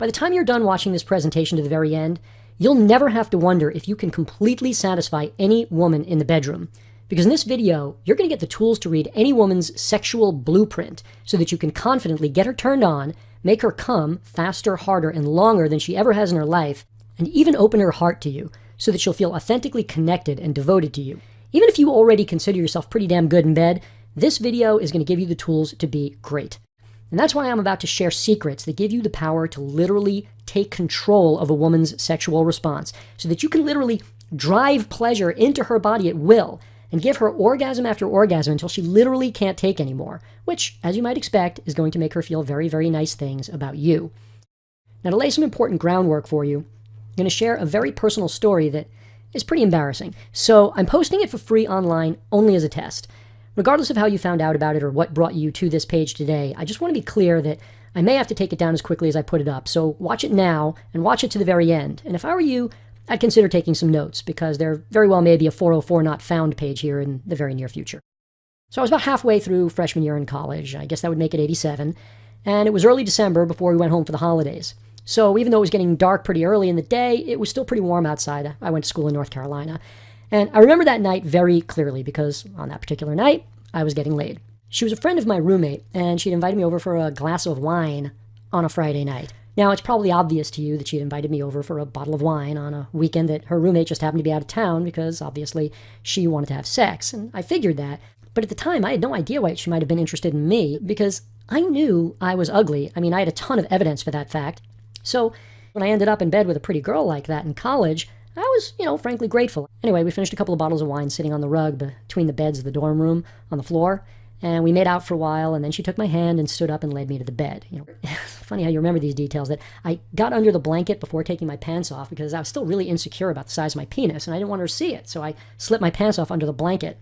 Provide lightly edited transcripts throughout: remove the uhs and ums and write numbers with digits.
By the time you're done watching this presentation to the very end, you'll never have to wonder if you can completely satisfy any woman in the bedroom. Because in this video, you're going to get the tools to read any woman's sexual blueprint so that you can confidently get her turned on, make her come faster, harder, and longer than she ever has in her life, and even open her heart to you so that she'll feel authentically connected and devoted to you. Even if you already consider yourself pretty damn good in bed, this video is going to give you the tools to be great. And that's why I'm about to share secrets that give you the power to literally take control of a woman's sexual response so that you can literally drive pleasure into her body at will and give her orgasm after orgasm until she literally can't take anymore, which, as you might expect, is going to make her feel very, very nice things about you. Now, to lay some important groundwork for you, I'm going to share a very personal story that is pretty embarrassing. So I'm posting it for free online only as a test. Regardless of how you found out about it or what brought you to this page today, I just want to be clear that I may have to take it down as quickly as I put it up. So watch it now and watch it to the very end. And if I were you, I'd consider taking some notes because there very well may be a 404 not found page here in the very near future. So I was about halfway through freshman year in college. I guess that would make it 87. And it was early December before we went home for the holidays. So even though it was getting dark pretty early in the day, it was still pretty warm outside. I went to school in North Carolina. And I remember that night very clearly because on that particular night, I was getting laid. She was a friend of my roommate, and she'd invited me over for a glass of wine on a Friday night. Now, it's probably obvious to you that she'd invited me over for a bottle of wine on a weekend that her roommate just happened to be out of town because, obviously, she wanted to have sex, and I figured that. But at the time, I had no idea why she might have been interested in me because I knew I was ugly. I mean, I had a ton of evidence for that fact. So when I ended up in bed with a pretty girl like that in college, I was, frankly grateful. Anyway, we finished a couple of bottles of wine sitting on the rug between the beds of the dorm room on the floor. And we made out for a while, and then she took my hand and stood up and led me to the bed. Funny how you remember these details, that I got under the blanket before taking my pants off because I was still really insecure about the size of my penis, and I didn't want her to see it. So I slipped my pants off under the blanket.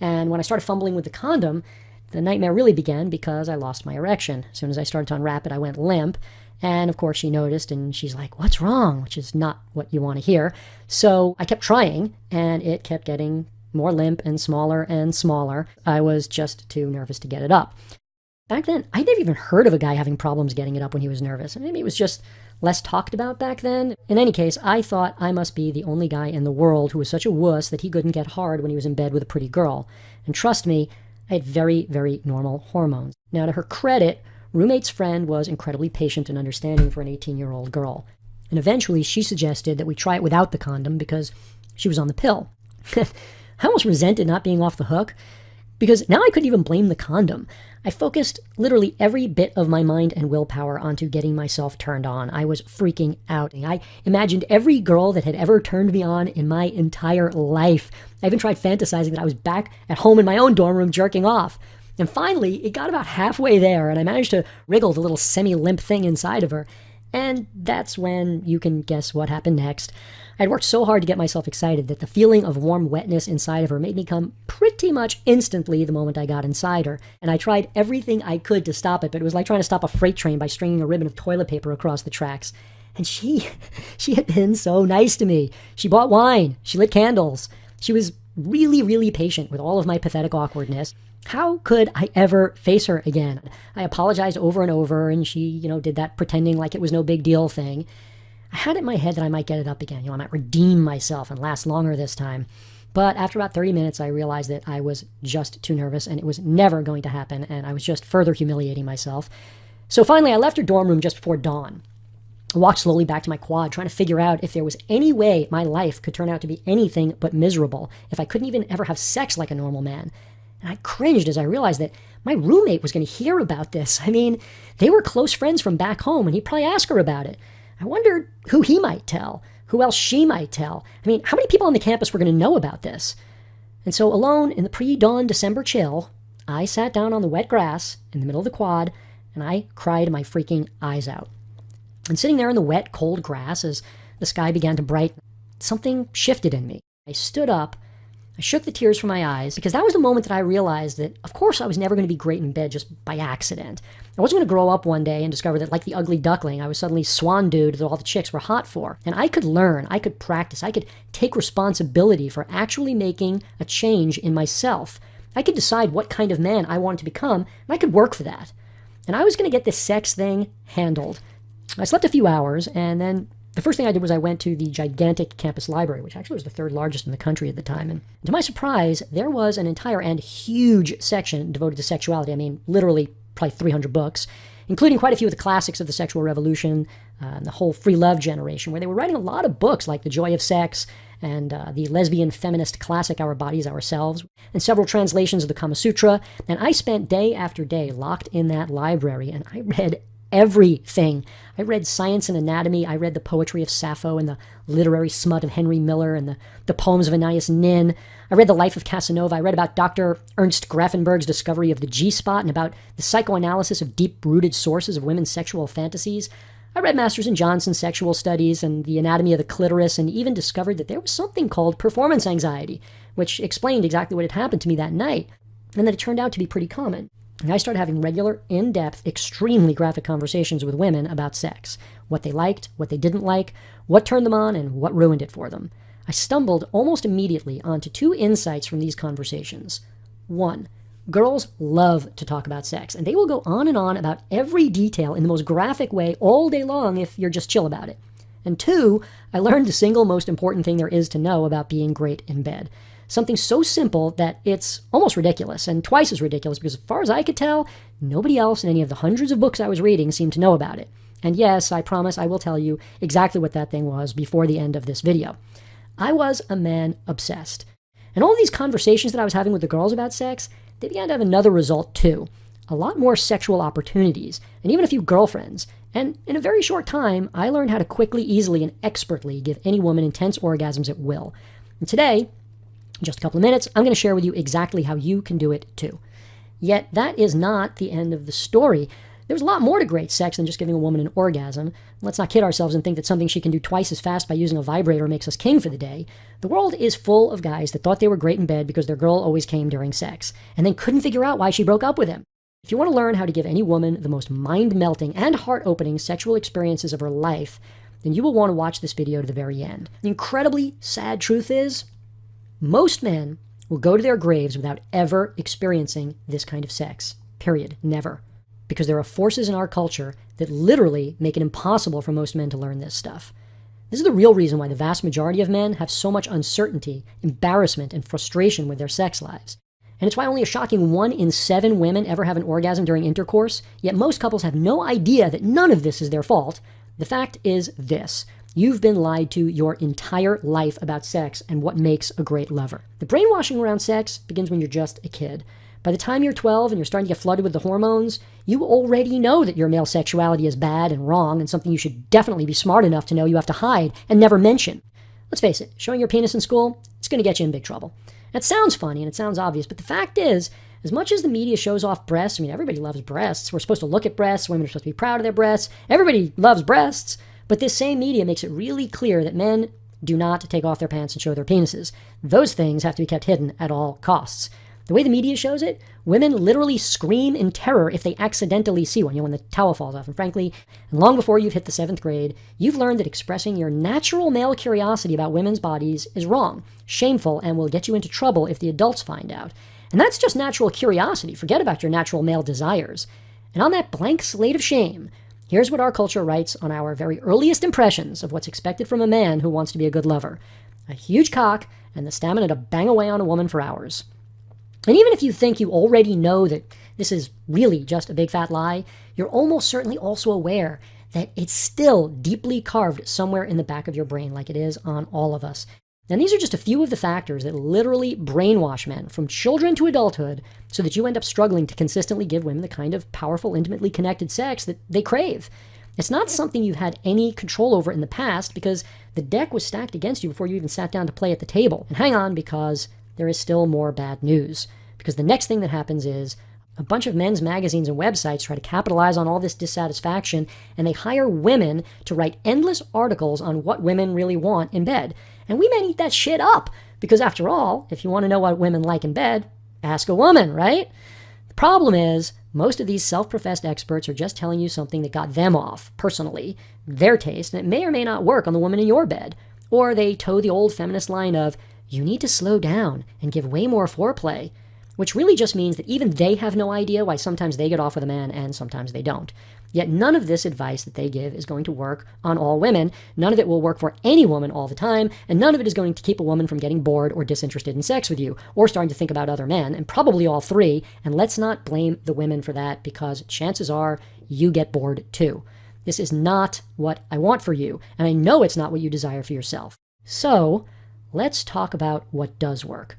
And when I started fumbling with the condom, the nightmare really began because I lost my erection. As soon as I started to unwrap it, I went limp. And of course she noticed and she's like, "What's wrong?" Which is not what you want to hear. So I kept trying and it kept getting more limp and smaller. I was just too nervous to get it up. Back then, I'd never even heard of a guy having problems getting it up when he was nervous. Maybe it was just less talked about back then. In any case, I thought I must be the only guy in the world who was such a wuss that he couldn't get hard when he was in bed with a pretty girl. And trust me, I had very, very normal hormones. Now, to her credit, roommate's friend was incredibly patient and understanding for an 18-year-old girl. And eventually, she suggested that we try it without the condom because she was on the pill. I almost resented not being off the hook because now I couldn't even blame the condom. I focused literally every bit of my mind and willpower onto getting myself turned on. I was freaking out. I imagined every girl that had ever turned me on in my entire life. I even tried fantasizing that I was back at home in my own dorm room jerking off. And finally, it got about halfway there, and I managed to wriggle the little semi-limp thing inside of her. And that's when you can guess what happened next. I'd worked so hard to get myself excited that the feeling of warm wetness inside of her made me come pretty much instantly the moment I got inside her. And I tried everything I could to stop it, but it was like trying to stop a freight train by stringing a ribbon of toilet paper across the tracks. And she had been so nice to me. She bought wine. She lit candles. She was really, really patient with all of my pathetic awkwardness. How could I ever face her again? I apologized over and over, and she, did that pretending like it was no big deal thing. I had it in my head that I might get it up again. I might redeem myself and last longer this time. But after about 30 minutes, I realized that I was just too nervous, and it was never going to happen, and I was just further humiliating myself. So finally, I left her dorm room just before dawn. I walked slowly back to my quad, trying to figure out if there was any way my life could turn out to be anything but miserable, if I couldn't even ever have sex like a normal man. And I cringed as I realized that my roommate was going to hear about this. I mean, they were close friends from back home, and he'd probably ask her about it. I wondered who he might tell, who else she might tell. I mean, how many people on the campus were going to know about this? And so alone in the pre-dawn December chill, I sat down on the wet grass in the middle of the quad, and I cried my freaking eyes out. And sitting there in the wet, cold grass as the sky began to brighten, something shifted in me. I stood up. I shook the tears from my eyes because that was the moment that I realized that, of course, I was never going to be great in bed just by accident. I wasn't going to grow up one day and discover that, like the ugly duckling, I was suddenly swan dude that all the chicks were hot for. And I could learn, I could practice, I could take responsibility for actually making a change in myself. I could decide what kind of man I wanted to become, and I could work for that. And I was going to get this sex thing handled. I slept a few hours, and then the first thing I did was I went to the gigantic campus library, which actually was the third largest in the country at the time. And to my surprise, there was an entire and huge section devoted to sexuality. I mean, literally probably 300 books, including quite a few of the classics of the sexual revolution, and the whole free love generation, where they were writing a lot of books like The Joy of Sex and the lesbian feminist classic Our Bodies, Ourselves, and several translations of the Kama Sutra. And I spent day after day locked in that library, and I read everything. I read Science and Anatomy. I read the poetry of Sappho and the literary smut of Henry Miller and the poems of Anais Nin. I read The Life of Casanova. I read about Dr. Ernst Grafenberg's discovery of the G-spot and about the psychoanalysis of deep-rooted sources of women's sexual fantasies. I read Masters and Johnson's sexual studies and the anatomy of the clitoris, and even discovered that there was something called performance anxiety, which explained exactly what had happened to me that night, and that it turned out to be pretty common. And I started having regular, in-depth, extremely graphic conversations with women about sex, what they liked, what they didn't like, what turned them on, and what ruined it for them. I stumbled almost immediately onto two insights from these conversations. One, girls love to talk about sex, and they will go on and on about every detail in the most graphic way all day long if you're just chill about it. And two, I learned the single most important thing there is to know about being great in bed. Something so simple that it's almost ridiculous, and twice as ridiculous, because as far as I could tell, nobody else in any of the hundreds of books I was reading seemed to know about it. And yes, I promise I will tell you exactly what that thing was before the end of this video. I was a man obsessed. And all these conversations that I was having with the girls about sex, they began to have another result too. A lot more sexual opportunities, and even a few girlfriends. And in a very short time, I learned how to quickly, easily, and expertly give any woman intense orgasms at will. And today, in just a couple of minutes, I'm going to share with you exactly how you can do it too. Yet that is not the end of the story. There's a lot more to great sex than just giving a woman an orgasm. Let's not kid ourselves and think that something she can do twice as fast by using a vibrator makes us king for the day. The world is full of guys that thought they were great in bed because their girl always came during sex, and then couldn't figure out why she broke up with him. If you want to learn how to give any woman the most mind-melting and heart-opening sexual experiences of her life, then you will want to watch this video to the very end. The incredibly sad truth is, most men will go to their graves without ever experiencing this kind of sex. Period. Never. Because there are forces in our culture that literally make it impossible for most men to learn this stuff. This is the real reason why the vast majority of men have so much uncertainty, embarrassment, and frustration with their sex lives. And it's why only a shocking 1 in 7 women ever have an orgasm during intercourse, yet most couples have no idea that none of this is their fault. The fact is this. You've been lied to your entire life about sex and what makes a great lover. The brainwashing around sex begins when you're just a kid. By the time you're 12 and you're starting to get flooded with the hormones, you already know that your male sexuality is bad and wrong and something you should definitely be smart enough to know you have to hide and never mention. Let's face it, showing your penis in school, it's going to get you in big trouble. That sounds funny and it sounds obvious, but the fact is, as much as the media shows off breasts, I mean, everybody loves breasts. We're supposed to look at breasts. Women are supposed to be proud of their breasts. Everybody loves breasts. But this same media makes it really clear that men do not take off their pants and show their penises. Those things have to be kept hidden at all costs. The way the media shows it, women literally scream in terror if they accidentally see one, when the towel falls off. And frankly, long before you've hit the 7th grade, you've learned that expressing your natural male curiosity about women's bodies is wrong, shameful, and will get you into trouble if the adults find out. And that's just natural curiosity. Forget about your natural male desires. And on that blank slate of shame, here's what our culture writes on our very earliest impressions of what's expected from a man who wants to be a good lover. A huge cock and the stamina to bang away on a woman for hours. And even if you think you already know that this is really just a big fat lie, you're almost certainly also aware that it's still deeply carved somewhere in the back of your brain, like it is on all of us. And these are just a few of the factors that literally brainwash men from children to adulthood so that you end up struggling to consistently give women the kind of powerful, intimately connected sex that they crave. It's not something you've had any control over in the past because the deck was stacked against you before you even sat down to play at the table. And hang on, because there is still more bad news. Because the next thing that happens is a bunch of men's magazines and websites try to capitalize on all this dissatisfaction, and they hire women to write endless articles on what women really want in bed. And we men eat that shit up, because after all, if you want to know what women like in bed, ask a woman, right? The problem is, most of these self-professed experts are just telling you something that got them off, personally, their taste, and it may or may not work on the woman in your bed. Or they toe the old feminist line of, you need to slow down and give way more foreplay, which really just means that even they have no idea why sometimes they get off with a man and sometimes they don't. Yet none of this advice that they give is going to work on all women. None of it will work for any woman all the time, and none of it is going to keep a woman from getting bored or disinterested in sex with you, or starting to think about other men, and probably all three. And let's not blame the women for that, because chances are you get bored too. This is not what I want for you, and I know it's not what you desire for yourself. So let's talk about what does work.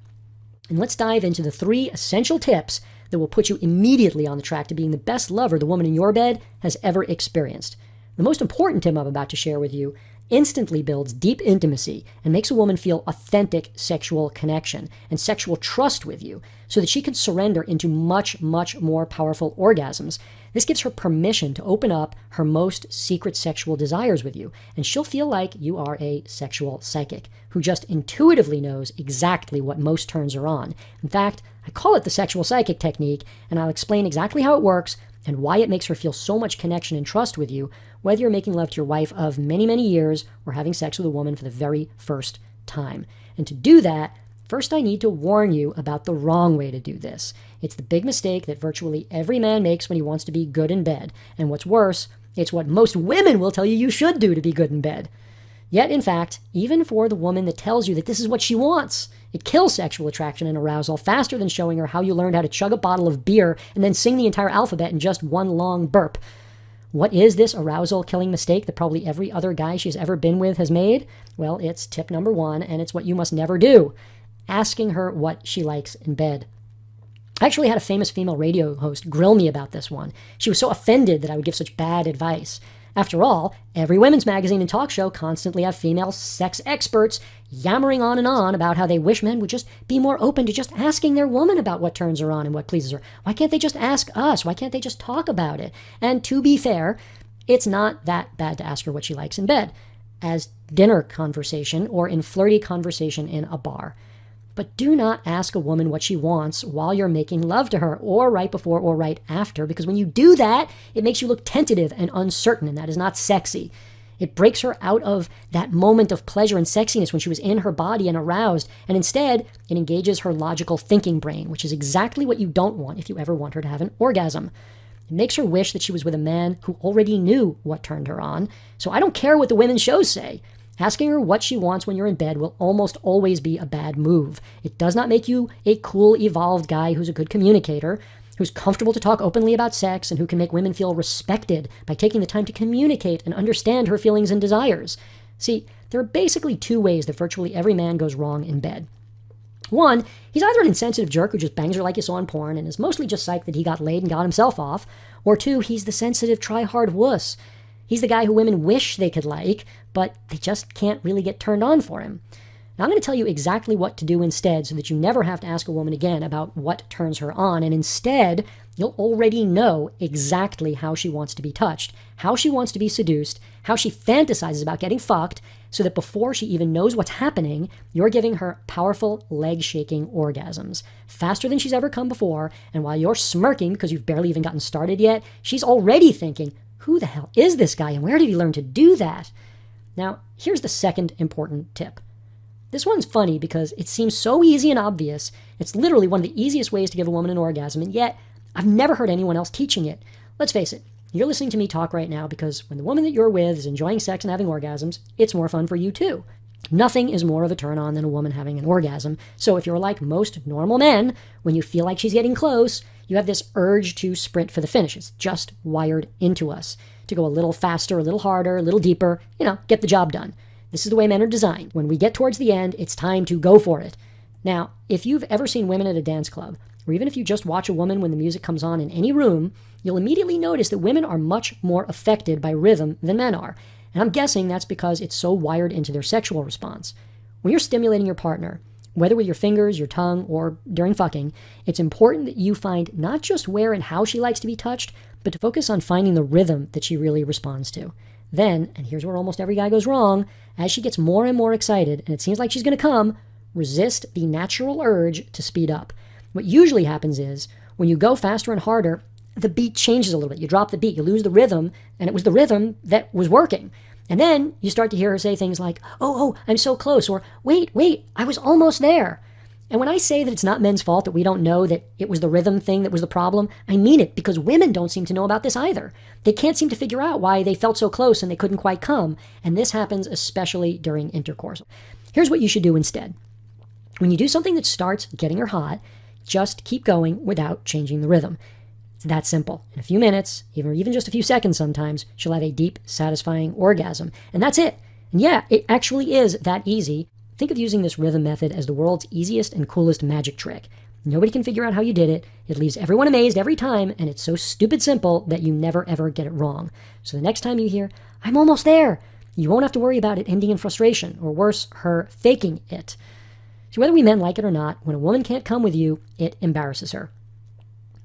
And let's dive into the 3 essential tips that will put you immediately on the track to being the best lover the woman in your bed has ever experienced. The most important tip I'm about to share with you instantly builds deep intimacy and makes a woman feel authentic sexual connection and sexual trust with you so that she can surrender into much, much more powerful orgasms. This gives her permission to open up her most secret sexual desires with you, and she'll feel like you are a sexual psychic who just intuitively knows exactly what most turns her on. In fact, I call it the sexual psychic technique, and I'll explain exactly how it works and why it makes her feel so much connection and trust with you, whether you're making love to your wife of many, many years or having sex with a woman for the very first time. And to do that, first I need to warn you about the wrong way to do this. It's the big mistake that virtually every man makes when he wants to be good in bed. And what's worse, it's what most women will tell you you should do to be good in bed. Yet, in fact, even for the woman that tells you that this is what she wants, it kills sexual attraction and arousal faster than showing her how you learned how to chug a bottle of beer and then sing the entire alphabet in just one long burp. What is this arousal-killing mistake that probably every other guy she's ever been with has made? Well, it's tip number 1, and it's what you must never do: asking her what she likes in bed. I actually had a famous female radio host grill me about this one. She was so offended that I would give such bad advice. After all, every women's magazine and talk show constantly have female sex experts yammering on and on about how they wish men would just be more open to just asking their woman about what turns her on and what pleases her. Why can't they just ask us? Why can't they just talk about it? And to be fair, it's not that bad to ask her what she likes in bed, as dinner conversation or in flirty conversation in a bar. But do not ask a woman what she wants while you're making love to her, or right before or right after, because when you do that, it makes you look tentative and uncertain, and that is not sexy. It breaks her out of that moment of pleasure and sexiness when she was in her body and aroused, and instead, it engages her logical thinking brain, which is exactly what you don't want if you ever want her to have an orgasm. It makes her wish that she was with a man who already knew what turned her on. So I don't care what the women's shows say. Asking her what she wants when you're in bed will almost always be a bad move. It does not make you a cool, evolved guy who's a good communicator, who's comfortable to talk openly about sex, and who can make women feel respected by taking the time to communicate and understand her feelings and desires. See, there are basically 2 ways that virtually every man goes wrong in bed. 1, he's either an insensitive jerk who just bangs her like you saw in porn and is mostly just psyched that he got laid and got himself off. Or 2, he's the sensitive, try-hard wuss. He's the guy who women wish they could like, but they just can't really get turned on for him. Now, I'm going to tell you exactly what to do instead so that you never have to ask a woman again about what turns her on, and instead, you'll already know exactly how she wants to be touched, how she wants to be seduced, how she fantasizes about getting fucked, so that before she even knows what's happening, you're giving her powerful, leg-shaking orgasms, faster than she's ever come before, and while you're smirking because you've barely even gotten started yet, she's already thinking, who the hell is this guy and where did he learn to do that? Now, here's the second important tip. This one's funny because it seems so easy and obvious. It's literally one of the easiest ways to give a woman an orgasm, and yet I've never heard anyone else teaching it. Let's face it, you're listening to me talk right now because when the woman that you're with is enjoying sex and having orgasms, it's more fun for you too. Nothing is more of a turn on than a woman having an orgasm. So if you're like most normal men, when you feel like she's getting close, you have this urge to sprint for the finish. It's just wired into us to go a little faster, a little harder, a little deeper, get the job done. This is the way men are designed. When we get towards the end, it's time to go for it. Now, if you've ever seen women at a dance club, or even if you just watch a woman when the music comes on in any room, you'll immediately notice that women are much more affected by rhythm than men are. And I'm guessing that's because it's so wired into their sexual response. When you're stimulating your partner, whether with your fingers, your tongue, or during fucking, it's important that you find not just where and how she likes to be touched, but to focus on finding the rhythm that she really responds to. Then, and here's where almost every guy goes wrong, as she gets more and more excited, and it seems like she's going to come, resist the natural urge to speed up. What usually happens is, when you go faster and harder, the beat changes a little bit. You drop the beat, you lose the rhythm, and it was the rhythm that was working. And then you start to hear her say things like, oh, I'm so close, or wait, I was almost there. And when I say that it's not men's fault that we don't know that it was the rhythm thing that was the problem, I mean it, because women don't seem to know about this either. They can't seem to figure out why they felt so close and they couldn't quite come, and this happens especially during intercourse. Here's what you should do instead. When you do something that starts getting her hot, just keep going without changing the rhythm. It's that simple. In a few minutes, even just a few seconds sometimes, she'll have a deep, satisfying orgasm. And that's it. And yeah, it actually is that easy. Think of using this rhythm method as the world's easiest and coolest magic trick. Nobody can figure out how you did it. It leaves everyone amazed every time, and it's so stupid simple that you never ever get it wrong. So the next time you hear, "I'm almost there," you won't have to worry about it ending in frustration, or worse, her faking it. So whether we men like it or not, when a woman can't come with you, it embarrasses her.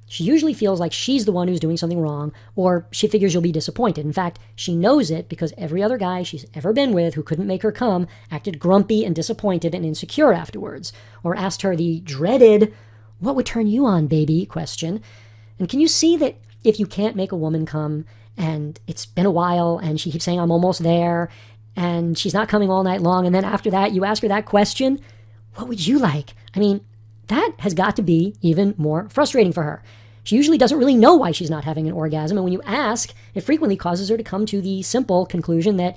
She usually feels like she's the one who's doing something wrong, or she figures you'll be disappointed. In fact, she knows it because every other guy she's ever been with who couldn't make her come acted grumpy and disappointed and insecure afterwards, or asked her the dreaded, "What would turn you on, baby?" question. And can you see that if you can't make a woman come, and it's been a while, and she keeps saying, "I'm almost there," and she's not coming all night long, and then after that you ask her that question, "What would you like?" I mean, that has got to be even more frustrating for her. She usually doesn't really know why she's not having an orgasm, and when you ask, it frequently causes her to come to the simple conclusion that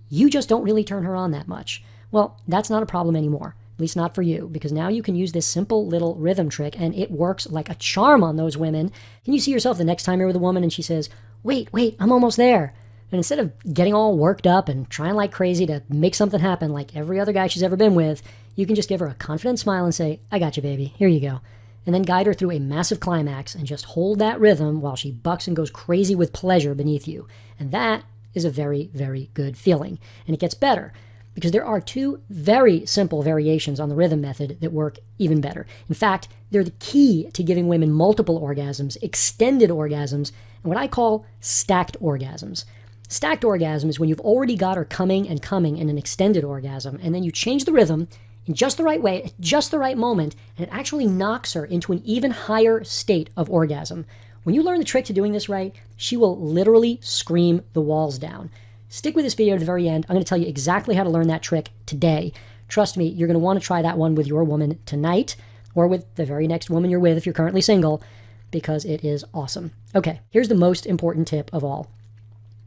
you just don't really turn her on that much. Well, that's not a problem anymore, at least not for you, because now you can use this simple little rhythm trick, and it works like a charm on those women. Can you see yourself the next time you're with a woman and she says, wait, I'm almost there? And instead of getting all worked up and trying like crazy to make something happen like every other guy she's ever been with, you can just give her a confident smile and say, "I got you, baby. Here you go." And then guide her through a massive climax and just hold that rhythm while she bucks and goes crazy with pleasure beneath you. And that is a very, very good feeling. And it gets better because there are two very simple variations on the rhythm method that work even better. In fact, they're the key to giving women multiple orgasms, extended orgasms, and what I call stacked orgasms. Stacked orgasm is when you've already got her coming and coming in an extended orgasm, and then you change the rhythm in just the right way, at just the right moment, and it actually knocks her into an even higher state of orgasm. When you learn the trick to doing this right, she will literally scream the walls down. Stick with this video to the very end. I'm going to tell you exactly how to learn that trick today. Trust me, you're going to want to try that one with your woman tonight, or with the very next woman you're with if you're currently single, because it is awesome. Okay, here's the most important tip of all.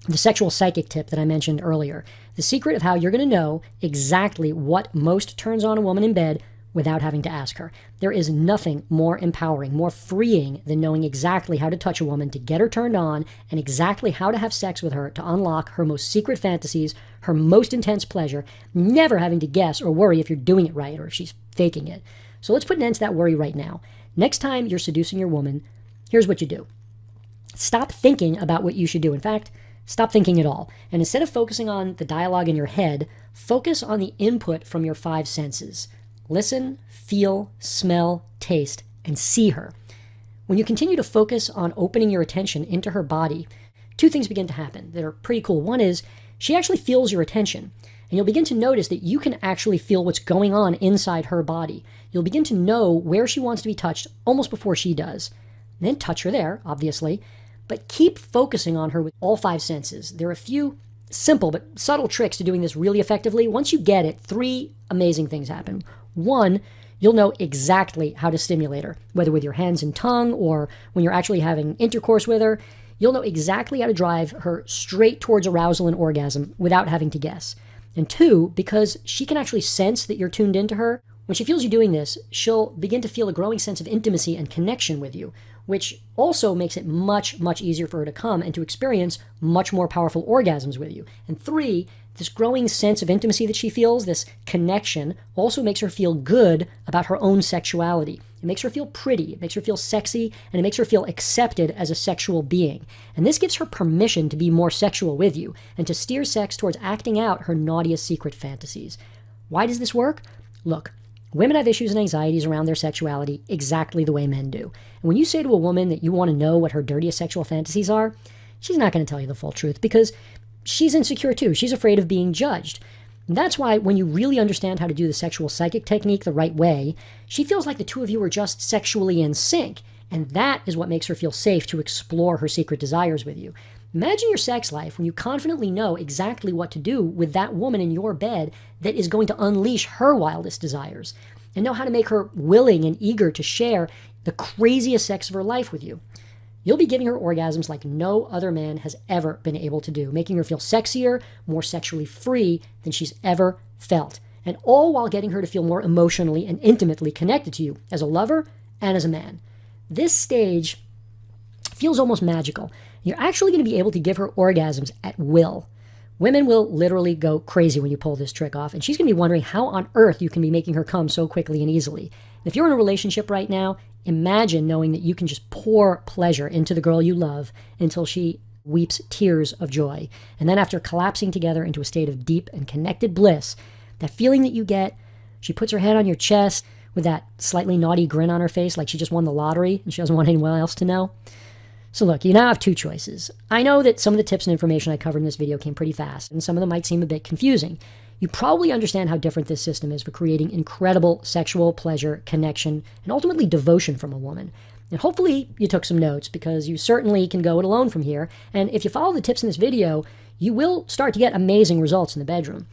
The sexual psychic tip that I mentioned earlier. The secret of how you're going to know exactly what most turns on a woman in bed without having to ask her. There is nothing more empowering, more freeing than knowing exactly how to touch a woman to get her turned on, and exactly how to have sex with her to unlock her most secret fantasies, her most intense pleasure, never having to guess or worry if you're doing it right or if she's faking it. So let's put an end to that worry right now. Next time you're seducing your woman, here's what you do. Stop thinking about what you should do. In fact, stop thinking at all. And instead of focusing on the dialogue in your head, focus on the input from your five senses. Listen, feel, smell, taste, and see her. When you continue to focus on opening your attention into her body, two things begin to happen that are pretty cool. One is she actually feels your attention, and you'll begin to notice that you can actually feel what's going on inside her body. You'll begin to know where she wants to be touched almost before she does. And then touch her there, obviously. But keep focusing on her with all five senses. There are a few simple but subtle tricks to doing this really effectively. Once you get it, three amazing things happen. One, you'll know exactly how to stimulate her, whether with your hands and tongue or when you're actually having intercourse with her. You'll know exactly how to drive her straight towards arousal and orgasm without having to guess. And two, because she can actually sense that you're tuned into her, when she feels you doing this, she'll begin to feel a growing sense of intimacy and connection with you, which also makes it much, much easier for her to come and to experience much more powerful orgasms with you. And three, this growing sense of intimacy that she feels, this connection, also makes her feel good about her own sexuality. It makes her feel pretty, it makes her feel sexy, and it makes her feel accepted as a sexual being. And this gives her permission to be more sexual with you and to steer sex towards acting out her naughtiest secret fantasies. Why does this work? Look, women have issues and anxieties around their sexuality exactly the way men do. And when you say to a woman that you want to know what her dirtiest sexual fantasies are, she's not going to tell you the full truth because she's insecure too. She's afraid of being judged. And that's why when you really understand how to do the sexual psychic technique the right way, she feels like the two of you are just sexually in sync. And that is what makes her feel safe to explore her secret desires with you. Imagine your sex life when you confidently know exactly what to do with that woman in your bed that is going to unleash her wildest desires. and know how to make her willing and eager to share the craziest sex of her life with you. You'll be giving her orgasms like no other man has ever been able to do, making her feel sexier, more sexually free than she's ever felt, and all while getting her to feel more emotionally and intimately connected to you as a lover and as a man. This stage feels almost magical. You're actually going to be able to give her orgasms at will. Women will literally go crazy when you pull this trick off, and she's going to be wondering how on earth you can be making her come so quickly and easily. If you're in a relationship right now, imagine knowing that you can just pour pleasure into the girl you love until she weeps tears of joy. And then after collapsing together into a state of deep and connected bliss, that feeling that you get, she puts her head on your chest with that slightly naughty grin on her face like she just won the lottery and she doesn't want anyone else to know. So look, you now have two choices. I know that some of the tips and information I covered in this video came pretty fast, and some of them might seem a bit confusing. You probably understand how different this system is for creating incredible sexual pleasure, connection, and ultimately devotion from a woman. And hopefully you took some notes, because you certainly can go it alone from here. And if you follow the tips in this video, you will start to get amazing results in the bedroom.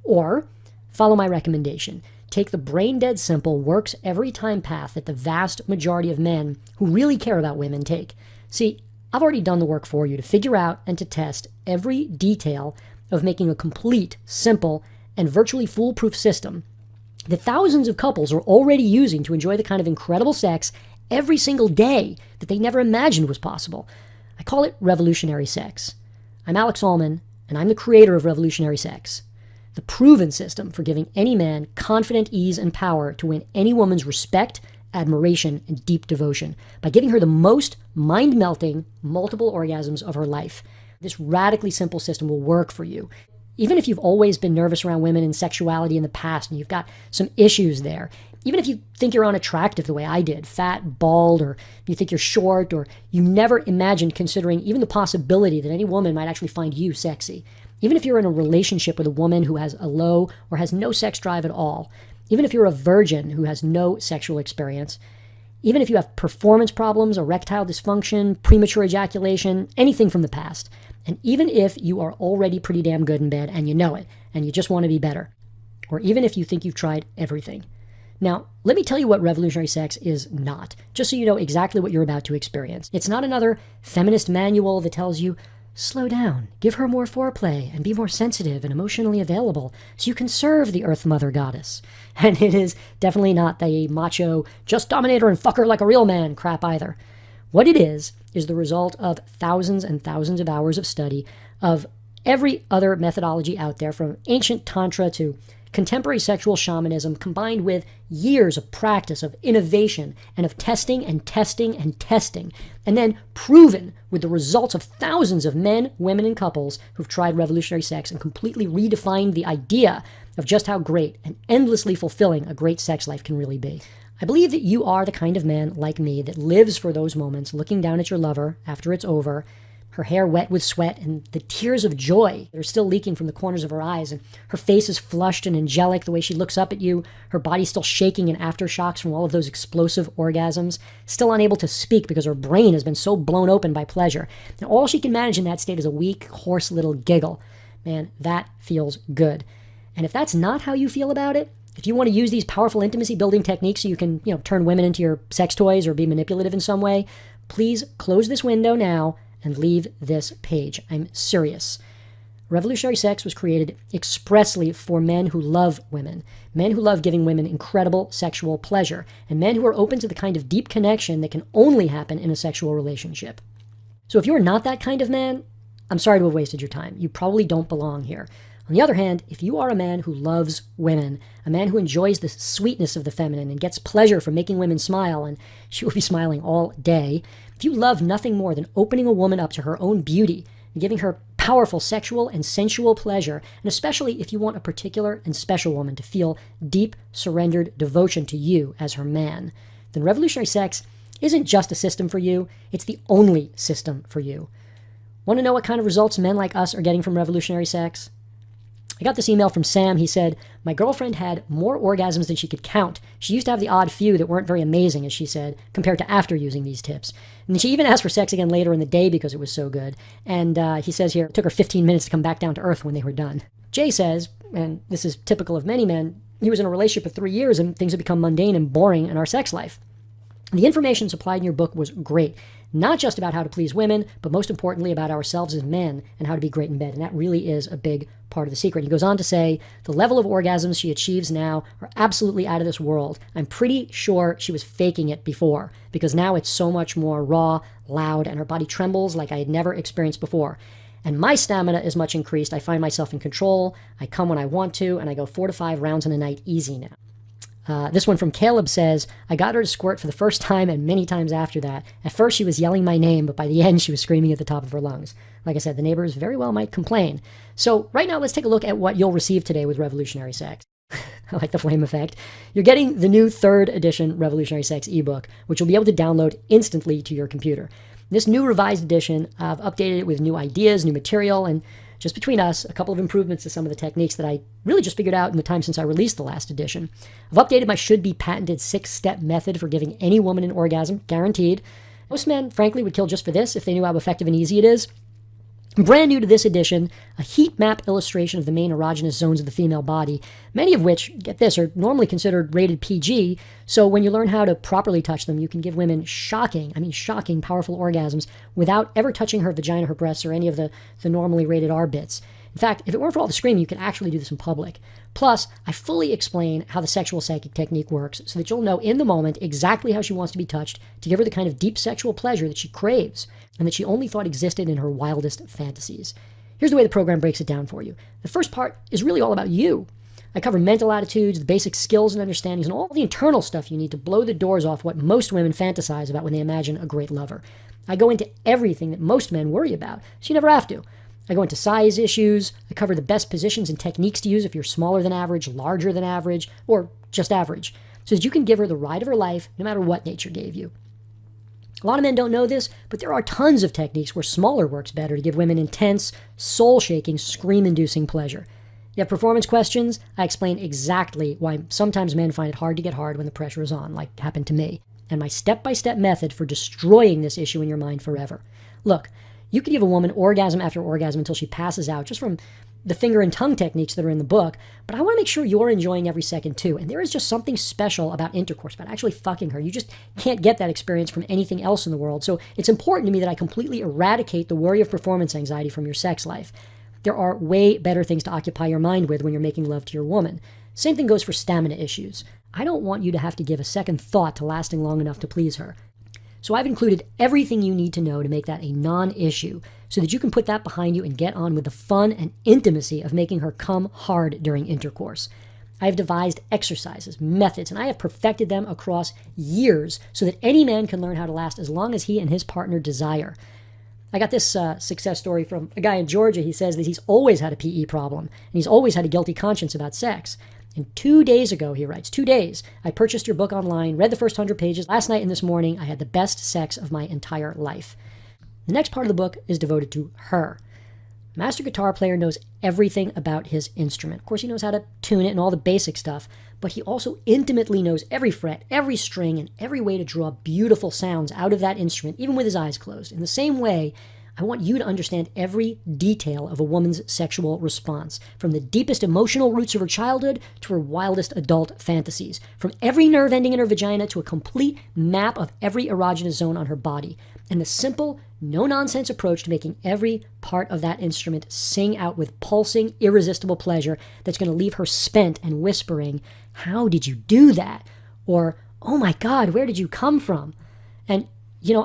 Or follow my recommendation. Take the brain-dead simple, works every time path that the vast majority of men who really care about women take. See, I've already done the work for you to figure out and to test every detail of making a complete, simple, and virtually foolproof system that thousands of couples are already using to enjoy the kind of incredible sex every single day that they never imagined was possible. I call it revolutionary sex. I'm Alex Allman, and I'm the creator of Revolutionary Sex, the proven system for giving any man confident ease and power to win any woman's respect, admiration, and deep devotion by giving her the most mind-melting multiple orgasms of her life. This radically simple system will work for you. Even if you've always been nervous around women and sexuality in the past and you've got some issues there, even if you think you're unattractive the way I did, fat, bald, or you think you're short, or you never imagined considering even the possibility that any woman might actually find you sexy, even if you're in a relationship with a woman who has a low or has no sex drive at all, even if you're a virgin who has no sexual experience, even if you have performance problems, erectile dysfunction, premature ejaculation, anything from the past, and even if you are already pretty damn good in bed and you know it, and you just want to be better, or even if you think you've tried everything. Now, let me tell you what revolutionary sex is not, just so you know exactly what you're about to experience. It's not another feminist manual that tells you, slow down, give her more foreplay, and be more sensitive and emotionally available so you can serve the Earth Mother Goddess. And it is definitely not the macho, just dominate her and fuck her like a real man crap either. What it is the result of thousands and thousands of hours of study of every other methodology out there, from ancient Tantra to contemporary sexual shamanism, combined with years of practice, of innovation, and of testing and testing and testing, and then proven with the results of thousands of men, women, and couples who've tried revolutionary sex and completely redefined the idea of just how great and endlessly fulfilling a great sex life can really be. I believe that you are the kind of man like me that lives for those moments, looking down at your lover after it's over, her hair wet with sweat and the tears of joy that are still leaking from the corners of her eyes, and her face is flushed and angelic the way she looks up at you, her body still shaking in aftershocks from all of those explosive orgasms, still unable to speak because her brain has been so blown open by pleasure. And all she can manage in that state is a weak, hoarse little giggle. Man, that feels good. And if that's not how you feel about it, if you want to use these powerful intimacy building techniques so you can, turn women into your sex toys or be manipulative in some way, please close this window now and leave this page. I'm serious. Revolutionary Sex was created expressly for men who love women, men who love giving women incredible sexual pleasure, and men who are open to the kind of deep connection that can only happen in a sexual relationship. So if you're not that kind of man, I'm sorry to have wasted your time. You probably don't belong here. On the other hand, if you are a man who loves women, a man who enjoys the sweetness of the feminine and gets pleasure from making women smile, and she will be smiling all day, if you love nothing more than opening a woman up to her own beauty and giving her powerful sexual and sensual pleasure, and especially if you want a particular and special woman to feel deep, surrendered devotion to you as her man, then revolutionary sex isn't just a system for you, it's the only system for you. Want to know what kind of results men like us are getting from revolutionary sex? I got this email from Sam. He said, my girlfriend had more orgasms than she could count. She used to have the odd few that weren't very amazing, as she said, compared to after using these tips. And she even asked for sex again later in the day because it was so good. And he says here, it took her 15 minutes to come back down to earth when they were done. Jay says, and this is typical of many men, he was in a relationship for 3 years and things had become mundane and boring in our sex life. The information supplied in your book was great, not just about how to please women, but most importantly about ourselves as men and how to be great in bed. And that really is a big part of the secret. He goes on to say, the level of orgasms she achieves now are absolutely out of this world. I'm pretty sure she was faking it before, because now it's so much more raw, loud, and her body trembles like I had never experienced before. And my stamina is much increased. I find myself in control. I come when I want to, and I go 4 to 5 rounds in a night easy now. This one from Caleb says, I got her to squirt for the first time and many times after that. At first she was yelling my name, but by the end she was screaming at the top of her lungs. Like I said, the neighbors very well might complain. So right now let's take a look at what you'll receive today with Revolutionary Sex. I like the flame effect. You're getting the new 3rd edition Revolutionary Sex ebook, which you'll be able to download instantly to your computer. This new revised edition, I've updated it with new ideas, new material, and just between us, a couple of improvements to some of the techniques that I really just figured out in the time since I released the last edition. I've updated my should-be patented 6-step method for giving any woman an orgasm, guaranteed. Most men, frankly, would kill just for this if they knew how effective and easy it is. Brand new to this edition, a heat map illustration of the main erogenous zones of the female body, many of which, get this, are normally considered rated PG, so when you learn how to properly touch them, you can give women shocking, powerful orgasms without ever touching her vagina, her breasts, or any of the normally rated R bits. In fact, if it weren't for all the screaming, you could actually do this in public. Plus, I fully explain how the sexual psychic technique works so that you'll know in the moment exactly how she wants to be touched to give her the kind of deep sexual pleasure that she craves and that she only thought existed in her wildest fantasies. Here's the way the program breaks it down for you. The first part is really all about you. I cover mental attitudes, the basic skills and understandings, and all the internal stuff you need to blow the doors off what most women fantasize about when they imagine a great lover. I go into everything that most men worry about, so you never have to. I go into size issues, I cover the best positions and techniques to use if you're smaller than average, larger than average, or just average, so that you can give her the ride of her life no matter what nature gave you. A lot of men don't know this, but there are tons of techniques where smaller works better to give women intense, soul-shaking, scream-inducing pleasure. You have performance questions? I explain exactly why sometimes men find it hard to get hard when the pressure is on, like happened to me, and my step-by-step method for destroying this issue in your mind forever. Look, you could give a woman orgasm after orgasm until she passes out just from the finger and tongue techniques that are in the book, but I want to make sure you're enjoying every second too. And there is just something special about intercourse, about actually fucking her. You just can't get that experience from anything else in the world. So it's important to me that I completely eradicate the worry of performance anxiety from your sex life. There are way better things to occupy your mind with when you're making love to your woman. Same thing goes for stamina issues. I don't want you to have to give a second thought to lasting long enough to please her. So I've included everything you need to know to make that a non-issue so that you can put that behind you and get on with the fun and intimacy of making her come hard during intercourse. I have devised exercises, methods, and I have perfected them across years so that any man can learn how to last as long as he and his partner desire. I got this success story from a guy in Georgia. He says that he's always had a PE problem, and he's always had a guilty conscience about sex. And 2 days ago, he writes, 2 days, I purchased your book online, read the first 100 pages. Last night and this morning, I had the best sex of my entire life. The next part of the book is devoted to her. A master guitar player knows everything about his instrument. Of course, he knows how to tune it and all the basic stuff, but he also intimately knows every fret, every string, and every way to draw beautiful sounds out of that instrument, even with his eyes closed. In the same way, I want you to understand every detail of a woman's sexual response, from the deepest emotional roots of her childhood to her wildest adult fantasies, from every nerve ending in her vagina to a complete map of every erogenous zone on her body, and the simple, no-nonsense approach to making every part of that instrument sing out with pulsing, irresistible pleasure that's going to leave her spent and whispering, "How did you do that?" Or, "Oh my God, where did you come from?" And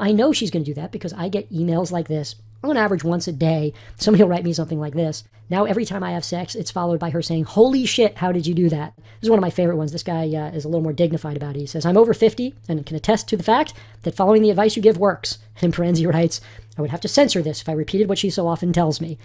I know she's going to do that because I get emails like this on average once a day. Somebody will write me something like this. Now, every time I have sex, it's followed by her saying, "Holy shit, how did you do that?" This is one of my favorite ones. This guy is a little more dignified about it. He says, "I'm over 50 and can attest to the fact that following the advice you give works." And in parentheses, he writes, "I would have to censor this if I repeated what she so often tells me."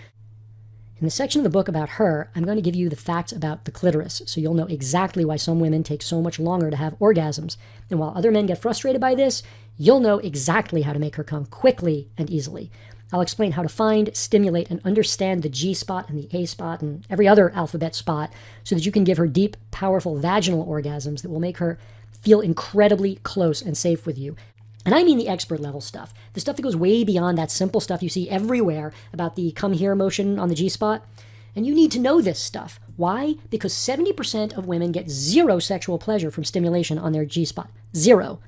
In the section of the book about her, I'm going to give you the facts about the clitoris, so you'll know exactly why some women take so much longer to have orgasms. And while other men get frustrated by this, you'll know exactly how to make her come quickly and easily. I'll explain how to find, stimulate, and understand the G spot and the A spot and every other alphabet spot so that you can give her deep, powerful vaginal orgasms that will make her feel incredibly close and safe with you. And I mean the expert level stuff, the stuff that goes way beyond that simple stuff you see everywhere about the come here motion on the G spot. And you need to know this stuff. Why? Because 70% of women get zero sexual pleasure from stimulation on their G-spot. Zero.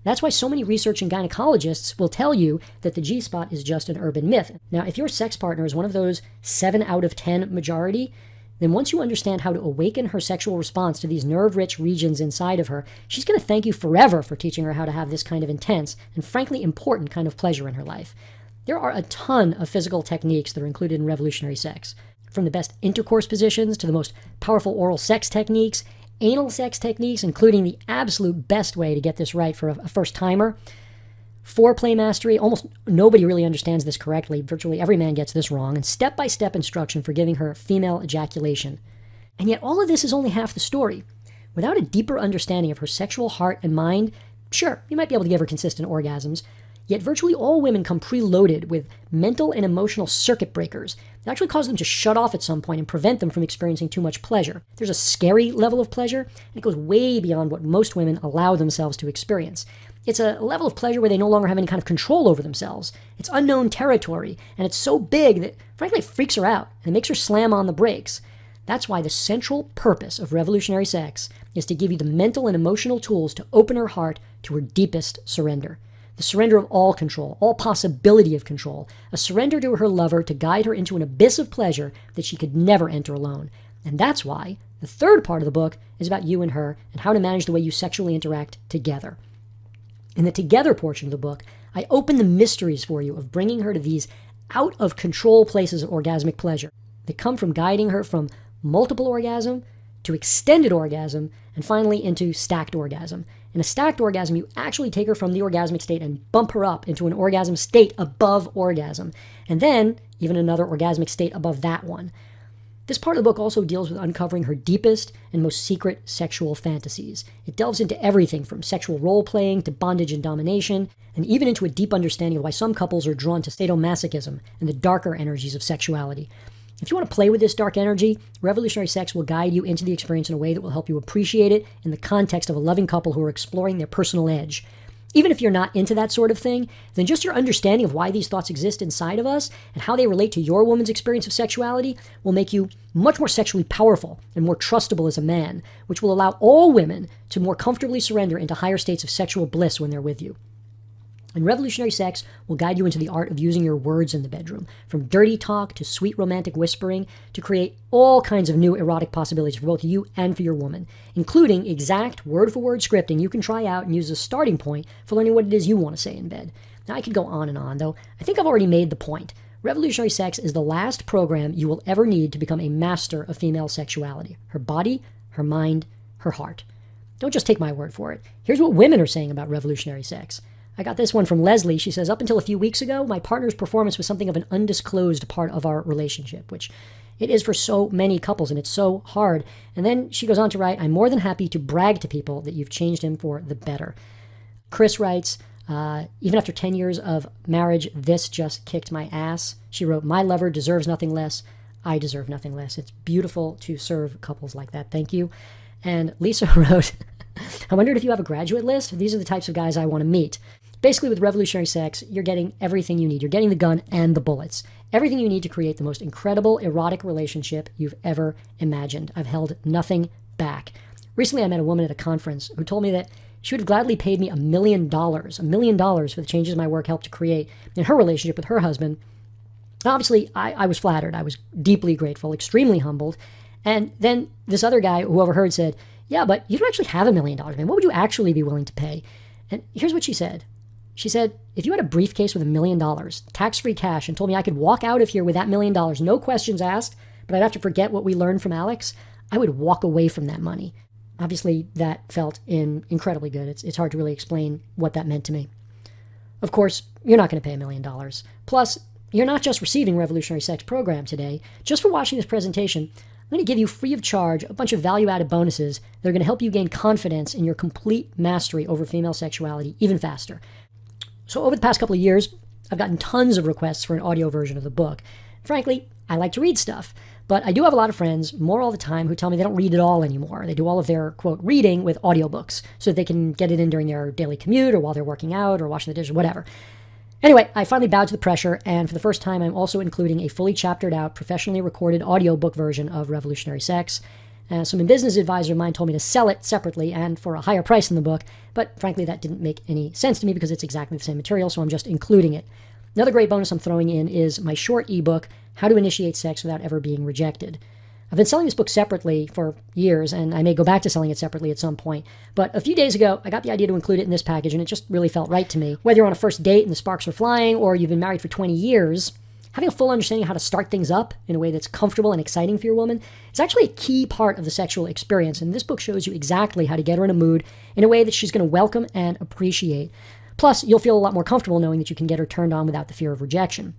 That's why so many researching gynecologists will tell you that the G-spot is just an urban myth. Now, if your sex partner is one of those 7 out of 10 majority, then once you understand how to awaken her sexual response to these nerve-rich regions inside of her, she's going to thank you forever for teaching her how to have this kind of intense and frankly important kind of pleasure in her life. There are a ton of physical techniques that are included in revolutionary sex. From the best intercourse positions to the most powerful oral sex techniques, anal sex techniques, including the absolute best way to get this right for a first-timer. Foreplay mastery, almost nobody really understands this correctly. Virtually every man gets this wrong. And step-by-step instruction for giving her female ejaculation. And yet all of this is only half the story. Without a deeper understanding of her sexual heart and mind, sure, you might be able to give her consistent orgasms, yet virtually all women come preloaded with mental and emotional circuit breakers that actually cause them to shut off at some point and prevent them from experiencing too much pleasure. There's a scary level of pleasure, and it goes way beyond what most women allow themselves to experience. It's a level of pleasure where they no longer have any kind of control over themselves. It's unknown territory, and it's so big that, frankly, it freaks her out, and it makes her slam on the brakes. That's why the central purpose of revolutionary sex is to give you the mental and emotional tools to open her heart to her deepest surrender. The surrender of all control, all possibility of control, a surrender to her lover to guide her into an abyss of pleasure that she could never enter alone. And that's why the third part of the book is about you and her and how to manage the way you sexually interact together. In the together portion of the book, I open the mysteries for you of bringing her to these out-of-control places of orgasmic pleasure that come from guiding her from multiple orgasm to extended orgasm and finally into stacked orgasm. In a stacked orgasm, you actually take her from the orgasmic state and bump her up into an orgasm state above orgasm, and then even another orgasmic state above that one. This part of the book also deals with uncovering her deepest and most secret sexual fantasies. It delves into everything from sexual role-playing to bondage and domination, and even into a deep understanding of why some couples are drawn to sadomasochism and the darker energies of sexuality. If you want to play with this dark energy, revolutionary sex will guide you into the experience in a way that will help you appreciate it in the context of a loving couple who are exploring their personal edge. Even if you're not into that sort of thing, then just your understanding of why these thoughts exist inside of us and how they relate to your woman's experience of sexuality will make you much more sexually powerful and more trustable as a man, which will allow all women to more comfortably surrender into higher states of sexual bliss when they're with you. And revolutionary sex will guide you into the art of using your words in the bedroom, from dirty talk to sweet romantic whispering, to create all kinds of new erotic possibilities for both you and for your woman, including exact word-for-word scripting you can try out and use as a starting point for learning what it is you want to say in bed. Now, I could go on, though I think I've already made the point. Revolutionary sex is the last program you will ever need to become a master of female sexuality. Her body, her mind, her heart. Don't just take my word for it. Here's what women are saying about revolutionary sex. I got this one from Leslie. She says, up until a few weeks ago, my partner's performance was something of an undisclosed part of our relationship, which it is for so many couples, and it's so hard. And then she goes on to write, I'm more than happy to brag to people that you've changed him for the better. Chris writes, even after 10 years of marriage, this just kicked my ass. She wrote, my lover deserves nothing less. I deserve nothing less. It's beautiful to serve couples like that. Thank you. And Lisa wrote, I wondered if you have a graduate list. These are the types of guys I want to meet. Basically, with revolutionary sex, you're getting everything you need. You're getting the gun and the bullets. Everything you need to create the most incredible erotic relationship you've ever imagined. I've held nothing back. Recently, I met a woman at a conference who told me that she would have gladly paid me $1 million for the changes my work helped to create in her relationship with her husband. Obviously, I was flattered. I was deeply grateful, extremely humbled. And then this other guy who overheard said, yeah, but you don't actually have $1 million, man. What would you actually be willing to pay? And here's what she said. She said, if you had a briefcase with $1 million, tax-free cash, and told me I could walk out of here with that $1 million, no questions asked, but I'd have to forget what we learned from Alex, I would walk away from that money. Obviously, that felt incredibly good. It's hard to really explain what that meant to me. Of course, you're not going to pay $1 million. Plus, you're not just receiving Revolutionary Sex program today. Just for watching this presentation, I'm going to give you free of charge a bunch of value-added bonuses that are going to help you gain confidence in your complete mastery over female sexuality even faster. So over the past couple of years, I've gotten tons of requests for an audio version of the book. Frankly, I like to read stuff, but I do have a lot of friends, more all the time, who tell me they don't read at all anymore. They do all of their, quote, reading with audiobooks so that they can get it in during their daily commute or while they're working out or washing the dishes, whatever. Anyway, I finally bowed to the pressure, and for the first time, I'm also including a fully chaptered out, professionally recorded audiobook version of Revolutionary Sex. Some business advisor of mine told me to sell it separately and for a higher price than the book, but frankly, that didn't make any sense to me because it's exactly the same material, so I'm just including it. Another great bonus I'm throwing in is my short ebook, How to Initiate Sex Without Ever Being Rejected. I've been selling this book separately for years, and I may go back to selling it separately at some point. But a few days ago, I got the idea to include it in this package, and it just really felt right to me. Whether you're on a first date and the sparks are flying, or you've been married for 20 years, having a full understanding of how to start things up in a way that's comfortable and exciting for your woman is actually a key part of the sexual experience. And this book shows you exactly how to get her in a mood in a way that she's going to welcome and appreciate. Plus, you'll feel a lot more comfortable knowing that you can get her turned on without the fear of rejection.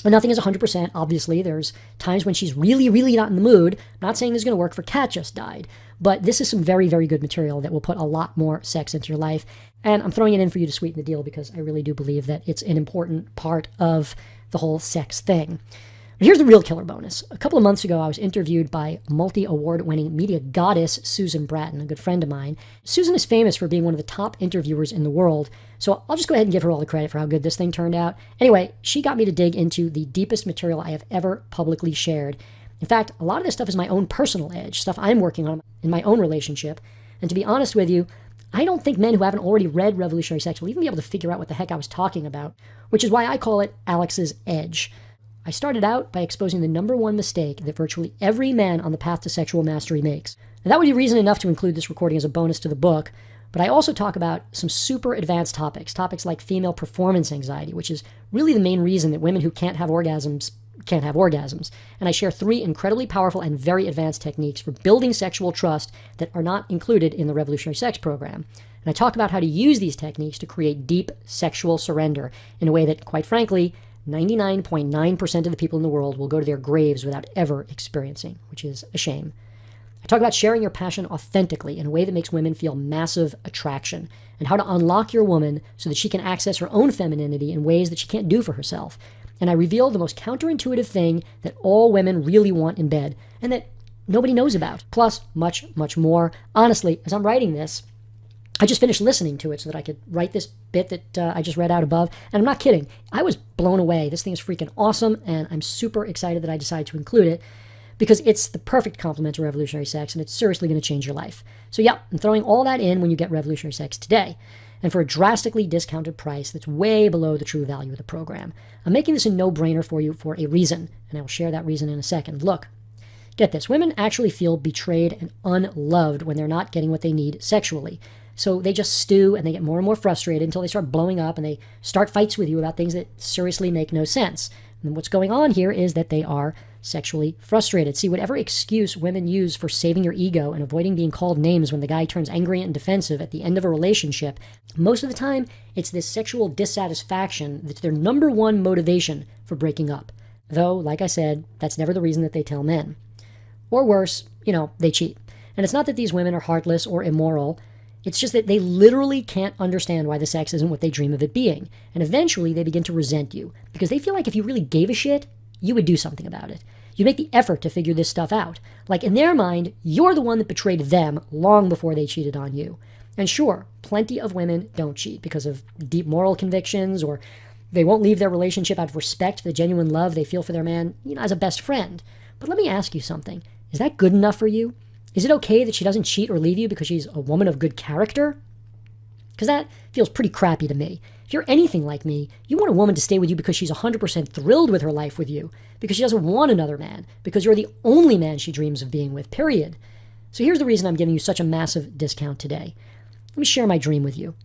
And nothing is 100%, obviously. There's times when she's really, really not in the mood. I'm not saying this is going to work for Cat Just Died, but this is some very, very good material that will put a lot more sex into your life. And I'm throwing it in for you to sweeten the deal because I really do believe that it's an important part of the whole sex thing. But here's the real killer bonus. A couple of months ago, I was interviewed by multi-award-winning media goddess Susan Bratton, a good friend of mine. Susan is famous for being one of the top interviewers in the world, so I'll just go ahead and give her all the credit for how good this thing turned out. Anyway, she got me to dig into the deepest material I have ever publicly shared. In fact, a lot of this stuff is my own personal edge, stuff I'm working on in my own relationship. And to be honest with you, I don't think men who haven't already read Revolutionary Sex will even be able to figure out what the heck I was talking about, which is why I call it Alex's Edge. I started out by exposing the number one mistake that virtually every man on the path to sexual mastery makes. Now, that would be reason enough to include this recording as a bonus to the book, but I also talk about some super advanced topics like female performance anxiety, which is really the main reason that women who can't have orgasms can't have orgasms. And I share 3 incredibly powerful and very advanced techniques for building sexual trust that are not included in the Revolutionary Sex program. And I talk about how to use these techniques to create deep sexual surrender in a way that, quite frankly, 99.9% of the people in the world will go to their graves without ever experiencing, which is a shame. I talk about sharing your passion authentically in a way that makes women feel massive attraction, and how to unlock your woman so that she can access her own femininity in ways that she can't do for herself. And I reveal the most counterintuitive thing that all women really want in bed, and that nobody knows about. Plus, much, much more. Honestly, as I'm writing this, I just finished listening to it so that I could write this bit that I just read out above. And I'm not kidding. I was blown away. This thing is freaking awesome, and I'm super excited that I decided to include it because it's the perfect complement to Revolutionary Sex, and it's seriously going to change your life. So yeah, I'm throwing all that in when you get Revolutionary Sex today, and for a drastically discounted price that's way below the true value of the program. I'm making this a no-brainer for you for a reason, and I will share that reason in a second. Look, get this. Women actually feel betrayed and unloved when they're not getting what they need sexually. So they just stew and they get more and more frustrated until they start blowing up and they start fights with you about things that seriously make no sense. And what's going on here is that they are sexually frustrated. See, whatever excuse women use for saving your ego and avoiding being called names when the guy turns angry and defensive at the end of a relationship, most of the time it's this sexual dissatisfaction that's their number one motivation for breaking up. Though, like I said, that's never the reason that they tell men. Or worse, they cheat. And it's not that these women are heartless or immoral. It's just that they literally can't understand why the sex isn't what they dream of it being. And eventually they begin to resent you because they feel like if you really gave a shit, you would do something about it. You make the effort to figure this stuff out. Like in their mind, you're the one that betrayed them long before they cheated on you. And sure, plenty of women don't cheat because of deep moral convictions, or they won't leave their relationship out of respect for the genuine love they feel for their man, as a best friend. But let me ask you something. Is that good enough for you? Is it okay that she doesn't cheat or leave you because she's a woman of good character? Because that feels pretty crappy to me. If you're anything like me, you want a woman to stay with you because she's 100% thrilled with her life with you, because she doesn't want another man, because you're the only man she dreams of being with, period. So here's the reason I'm giving you such a massive discount today. Let me share my dream with you.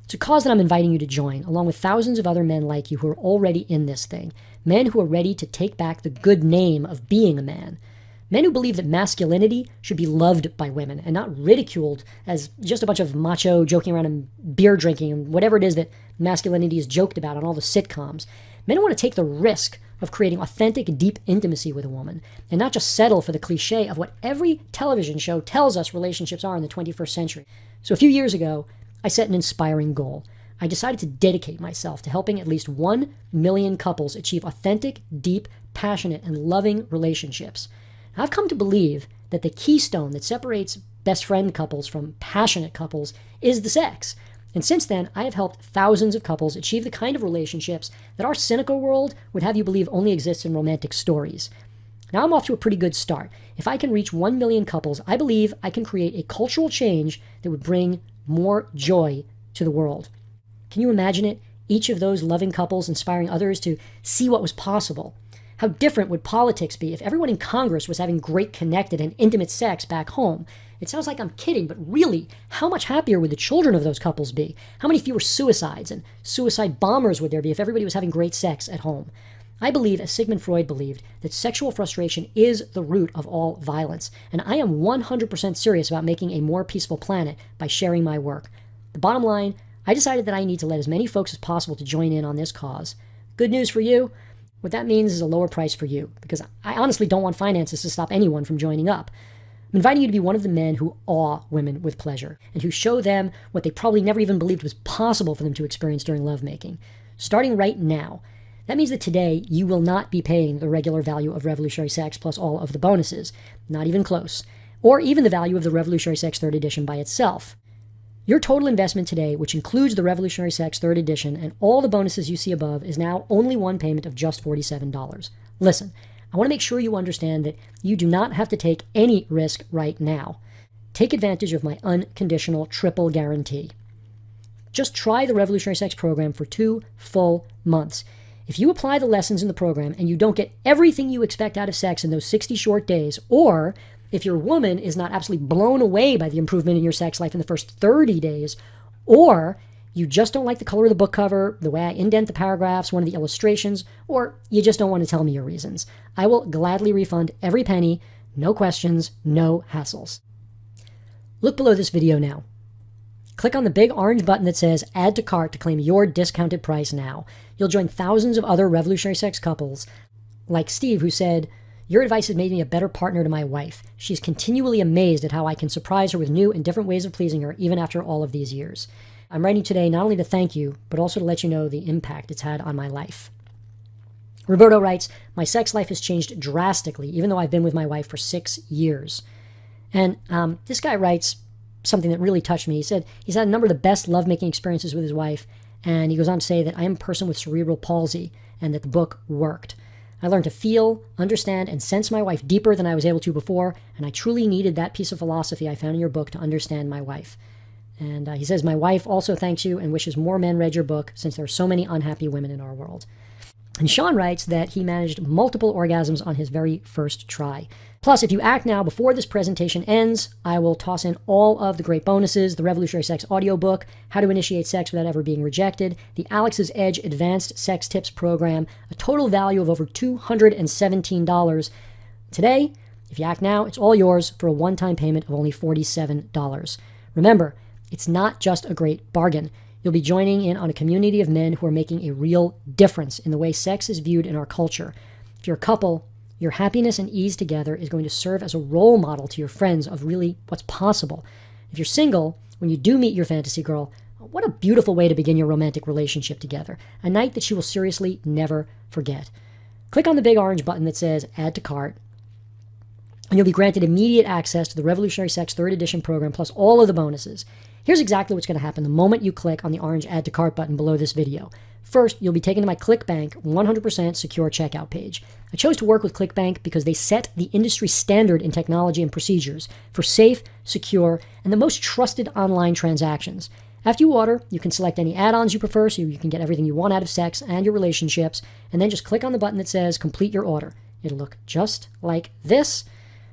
It's a cause that I'm inviting you to join, along with thousands of other men like you who are already in this thing. Men who are ready to take back the good name of being a man. Men who believe that masculinity should be loved by women and not ridiculed as just a bunch of macho joking around and beer drinking and whatever it is that masculinity is joked about on all the sitcoms. Men who want to take the risk of creating authentic, deep intimacy with a woman and not just settle for the cliche of what every television show tells us relationships are in the 21st century. So a few years ago, I set an inspiring goal. I decided to dedicate myself to helping at least 1 million couples achieve authentic, deep, passionate, and loving relationships. I've come to believe that the keystone that separates best friend couples from passionate couples is the sex. And since then, I have helped thousands of couples achieve the kind of relationships that our cynical world would have you believe only exists in romantic stories. Now I'm off to a pretty good start. If I can reach 1 million couples, I believe I can create a cultural change that would bring more joy to the world. Can you imagine it? Each of those loving couples inspiring others to see what was possible. How different would politics be if everyone in Congress was having great connected and intimate sex back home? It sounds like I'm kidding, but really, how much happier would the children of those couples be? How many fewer suicides and suicide bombers would there be if everybody was having great sex at home? I believe, as Sigmund Freud believed, that sexual frustration is the root of all violence, and I am 100% serious about making a more peaceful planet by sharing my work. The bottom line, I decided that I need to let as many folks as possible to join in on this cause. Good news for you, what that means is a lower price for you, because I honestly don't want finances to stop anyone from joining up. I'm inviting you to be one of the men who awe women with pleasure, and who show them what they probably never even believed was possible for them to experience during lovemaking. Starting right now. That means that today you will not be paying the regular value of Revolutionary Sex plus all of the bonuses, not even close, or even the value of the Revolutionary Sex 3rd edition by itself. Your total investment today, which includes the Revolutionary Sex 3rd edition and all the bonuses you see above, is now only one payment of just $47. Listen, I want to make sure you understand that you do not have to take any risk right now. Take advantage of my unconditional triple guarantee. Just try the Revolutionary Sex program for 2 full months. If you apply the lessons in the program and you don't get everything you expect out of sex in those 60 short days, or if your woman is not absolutely blown away by the improvement in your sex life in the first 30 days, or you just don't like the color of the book cover, the way I indent the paragraphs, one of the illustrations, or you just don't want to tell me your reasons, I will gladly refund every penny, no questions, no hassles. Look below this video now. Click on the big orange button that says Add to Cart to claim your discounted price now. You'll join thousands of other Revolutionary Sex couples, like Steve, who said, "Your advice has made me a better partner to my wife. She's continually amazed at how I can surprise her with new and different ways of pleasing her, even after all of these years. I'm writing today not only to thank you, but also to let you know the impact it's had on my life." Roberto writes, "My sex life has changed drastically, even though I've been with my wife for 6 years." And this guy writes something that really touched me. He said he's had a number of the best lovemaking experiences with his wife, and he goes on to say that I am a person with cerebral palsy, and that the book worked. I learned to feel, understand, and sense my wife deeper than I was able to before, and I truly needed that piece of philosophy I found in your book to understand my wife. And he says, my wife also thanks you and wishes more men read your book, since there are so many unhappy women in our world. And Sean writes that he managed multiple orgasms on his very first try. Plus, if you act now before this presentation ends, I will toss in all of the great bonuses: the Revolutionary Sex audiobook, How to Initiate Sex Without Ever Being Rejected, the Alex's Edge Advanced Sex Tips program, a total value of over $217. Today, if you act now, it's all yours for a one-time payment of only $47. Remember, it's not just a great bargain. You'll be joining in on a community of men who are making a real difference in the way sex is viewed in our culture. If you're a couple, your happiness and ease together is going to serve as a role model to your friends of really what's possible. If you're single, when you do meet your fantasy girl, what a beautiful way to begin your romantic relationship together. A night that she will seriously never forget. Click on the big orange button that says Add to Cart, and you'll be granted immediate access to the Revolutionary Sex 3rd edition program plus all of the bonuses. Here's exactly what's going to happen the moment you click on the orange Add to Cart button below this video. First, you'll be taken to my ClickBank 100% secure checkout page. I chose to work with ClickBank because they set the industry standard in technology and procedures for safe, secure, and the most trusted online transactions. After you order, you can select any add-ons you prefer so you can get everything you want out of sex and your relationships, and then just click on the button that says Complete Your Order. It'll look just like this.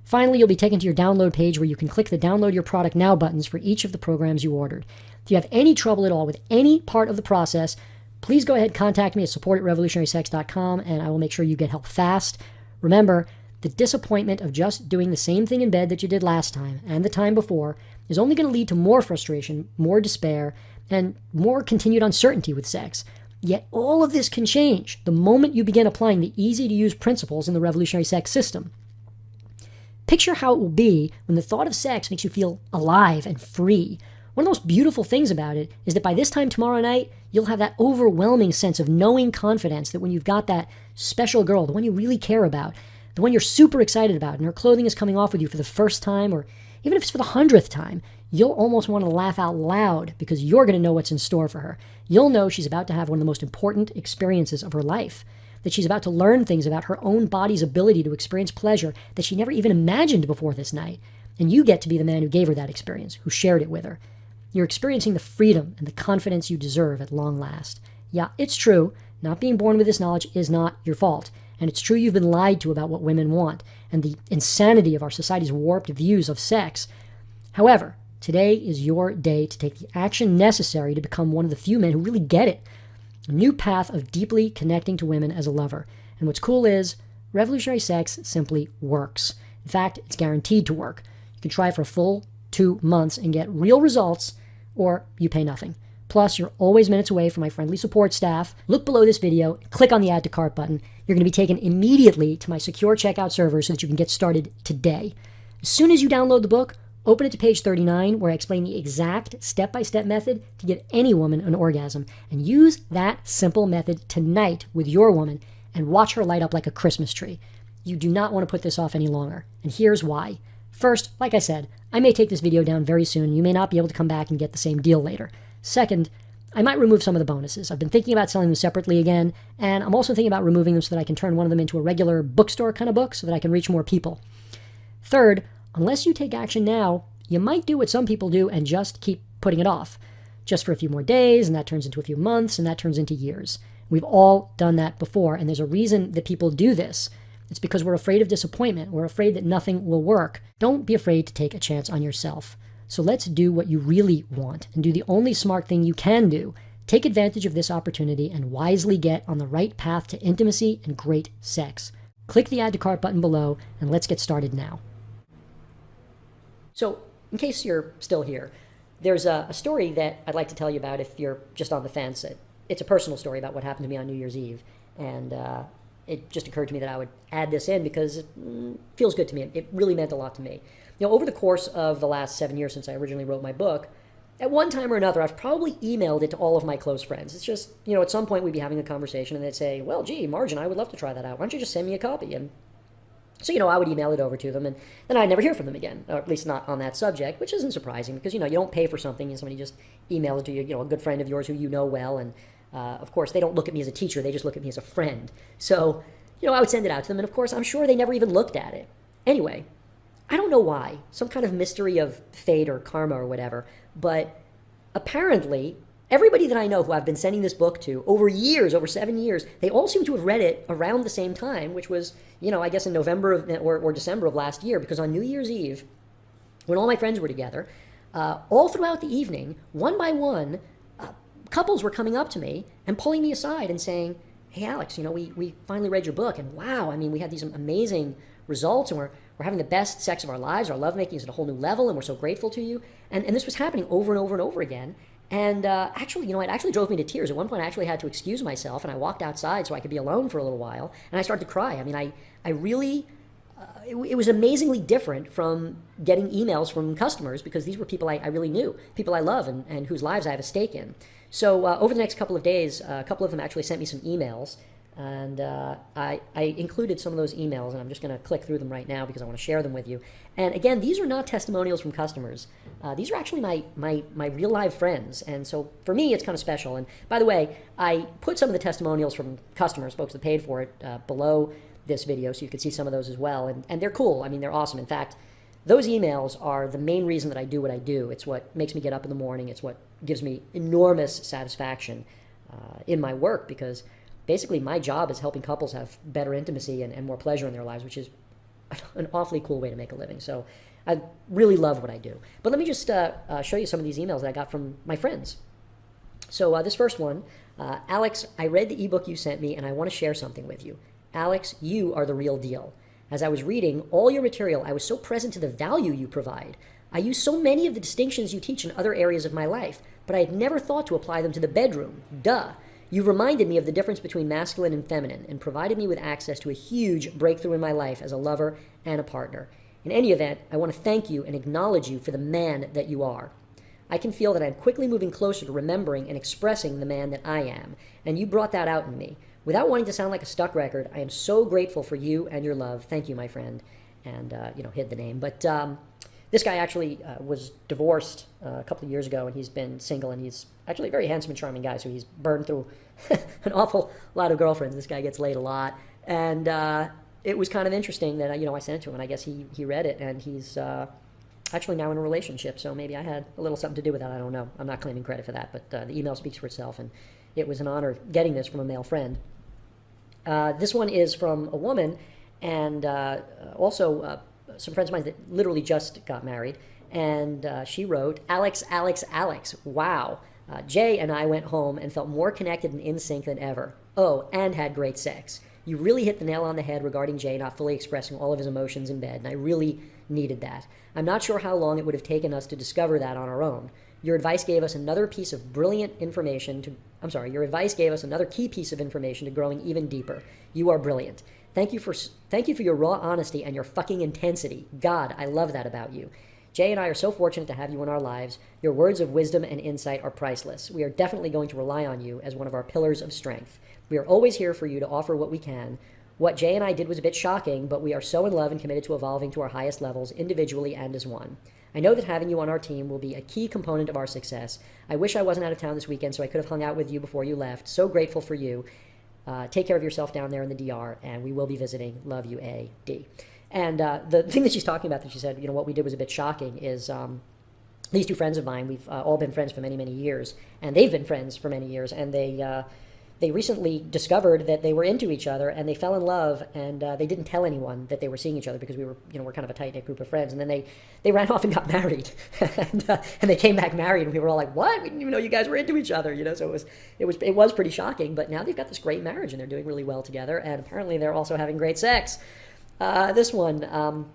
Finally, you'll be taken to your download page where you can click the Download Your Product Now buttons for each of the programs you ordered. If you have any trouble at all with any part of the process, please go ahead and contact me at support@revolutionarysex.com, and I will make sure you get help fast. Remember, the disappointment of just doing the same thing in bed that you did last time and the time before is only going to lead to more frustration, more despair, and more continued uncertainty with sex. Yet all of this can change the moment you begin applying the easy-to-use principles in the Revolutionary Sex system. Picture how it will be when the thought of sex makes you feel alive and free. One of the most beautiful things about it is that by this time tomorrow night, you'll have that overwhelming sense of knowing confidence that when you've got that special girl, the one you really care about, the one you're super excited about, and her clothing is coming off with you for the first time, or even if it's for the 100th time, you'll almost want to laugh out loud because you're going to know what's in store for her. You'll know she's about to have one of the most important experiences of her life, that she's about to learn things about her own body's ability to experience pleasure that she never even imagined before this night. And you get to be the man who gave her that experience, who shared it with her. You're experiencing the freedom and the confidence you deserve at long last. Yeah, it's true. Not being born with this knowledge is not your fault. And it's true you've been lied to about what women want and the insanity of our society's warped views of sex. However, today is your day to take the action necessary to become one of the few men who really get it. A new path of deeply connecting to women as a lover. And what's cool is, revolutionary sex simply works. In fact, it's guaranteed to work. You can try for a full 2 months and get real results, or you pay nothing. Plus, you're always minutes away from my friendly support staff. Look below this video, click on the Add to Cart button. You're going to be taken immediately to my secure checkout server so that you can get started today. As soon as you download the book, open it to page 39 where I explain the exact step-by-step method to get any woman an orgasm. And use that simple method tonight with your woman and watch her light up like a Christmas tree. You do not want to put this off any longer. And here's why. First, like I said, I may take this video down very soon. You may not be able to come back and get the same deal later. Second, I might remove some of the bonuses. I've been thinking about selling them separately again, and I'm also thinking about removing them so that I can turn one of them into a regular bookstore kind of book so that I can reach more people. Third, unless you take action now, you might do what some people do and just keep putting it off. Just for a few more days, and that turns into a few months, and that turns into years. We've all done that before, and there's a reason that people do this. It's because we're afraid of disappointment. We're afraid that nothing will work. Don't be afraid to take a chance on yourself. So let's do what you really want and do the only smart thing you can do. Take advantage of this opportunity and wisely get on the right path to intimacy and great sex. Click the Add to Cart button below and let's get started now. So, in case you're still here, there's a story that I'd like to tell you about if you're just on the fence. It's a personal story about what happened to me on New Year's Eve. And it just occurred to me that I would add this in because it feels good to me. It really meant a lot to me. You know, over the course of the last 7 years since I originally wrote my book, at one time or another, I've probably emailed it to all of my close friends. It's just, you know, at some point we'd be having a conversation and they'd say, well, gee, Margin, I would love to try that out. Why don't you just send me a copy? And so, you know, I would email it over to them and then I'd never hear from them again, or at least not on that subject, which isn't surprising because, you know, you don't pay for something and somebody just emails it to you, you know, a good friend of yours who you know well. And of course, they don't look at me as a teacher. They just look at me as a friend. So, you know, I would send it out to them. And of course, I'm sure they never even looked at it. Anyway, I don't know why, some kind of mystery of fate or karma or whatever, but apparently everybody that I know who I've been sending this book to over years, over 7 years, they all seem to have read it around the same time, which was, you know, I guess in November or December of last year, because on New Year's Eve, when all my friends were together, all throughout the evening, one by one, couples were coming up to me and pulling me aside and saying, hey, Alex, you know, we finally read your book, and wow, I mean, we had these amazing results, and we're having the best sex of our lives. Our lovemaking is at a whole new level, and we're so grateful to you. And this was happening over and over and over again. And actually, you know, it actually drove me to tears. At one point, I actually had to excuse myself, and I walked outside so I could be alone for a little while, and I started to cry. I mean, I really, it was amazingly different from getting emails from customers because these were people I really knew, people I love and whose lives I have a stake in. So over the next couple of days, a couple of them actually sent me some emails, and I included some of those emails, and I'm just going to click through them right now because I want to share them with you. And again, these are not testimonials from customers. These are actually my real live friends, and so for me, it's kind of special. And by the way, I put some of the testimonials from customers, folks that paid for it, below this video so you could see some of those as well. And they're cool. I mean, they're awesome. In fact, those emails are the main reason that I do what I do. It's what makes me get up in the morning. It's what gives me enormous satisfaction in my work because basically my job is helping couples have better intimacy and more pleasure in their lives, which is an awfully cool way to make a living. So I really love what I do. But let me just show you some of these emails that I got from my friends. So this first one, Alex, I read the ebook you sent me and I want to share something with you. Alex, you are the real deal. As I was reading all your material, I was so present to the value you provide. I use so many of the distinctions you teach in other areas of my life, but I had never thought to apply them to the bedroom. Duh. You reminded me of the difference between masculine and feminine and provided me with access to a huge breakthrough in my life as a lover and a partner. In any event, I want to thank you and acknowledge you for the man that you are. I can feel that I'm quickly moving closer to remembering and expressing the man that I am, and you brought that out in me. Without wanting to sound like a stuck record, I am so grateful for you and your love. Thank you, my friend. And, you know, hid the name. But This guy actually was divorced a couple of years ago, and he's been single, and he's actually a very handsome and charming guy, so he's burned through an awful lot of girlfriends. This guy gets laid a lot, and it was kind of interesting that, I sent it to him, and I guess he read it, and he's actually now in a relationship, so maybe I had a little something to do with that. I don't know. I'm not claiming credit for that, but the email speaks for itself, and it was an honor getting this from a male friend. This one is from a woman, and also some friends of mine that literally just got married, and she wrote, Alex, Alex, Alex, wow. Jay and I went home and felt more connected and in sync than ever. Oh, and had great sex. You really hit the nail on the head regarding Jay not fully expressing all of his emotions in bed, and I really needed that. I'm not sure how long it would have taken us to discover that on our own. Your advice gave us another piece of brilliant information to, your advice gave us another key piece of information to growing even deeper. You are brilliant. Thank you for your raw honesty and your fucking intensity. God, I love that about you. Jay and I are so fortunate to have you in our lives. Your words of wisdom and insight are priceless. We are definitely going to rely on you as one of our pillars of strength. We are always here for you to offer what we can. What Jay and I did was a bit shocking, but we are so in love and committed to evolving to our highest levels, individually and as one. I know that having you on our team will be a key component of our success. I wish I wasn't out of town this weekend so I could have hung out with you before you left. So grateful for you. Take care of yourself down there in the DR, and we will be visiting. Love you, A.D. And the thing that she's talking about that she said, what we did was a bit shocking is these two friends of mine, we've all been friends for many, many years, and they've been friends for many years, and they recently discovered that they were into each other, and they fell in love, and they didn't tell anyone that they were seeing each other because we were, we're kind of a tight-knit group of friends, and then they ran off and got married, and they came back married, and we were all like, what? We didn't even know you guys were into each other, so it was pretty shocking, but now they've got this great marriage, and they're doing really well together, and apparently they're also having great sex. This one,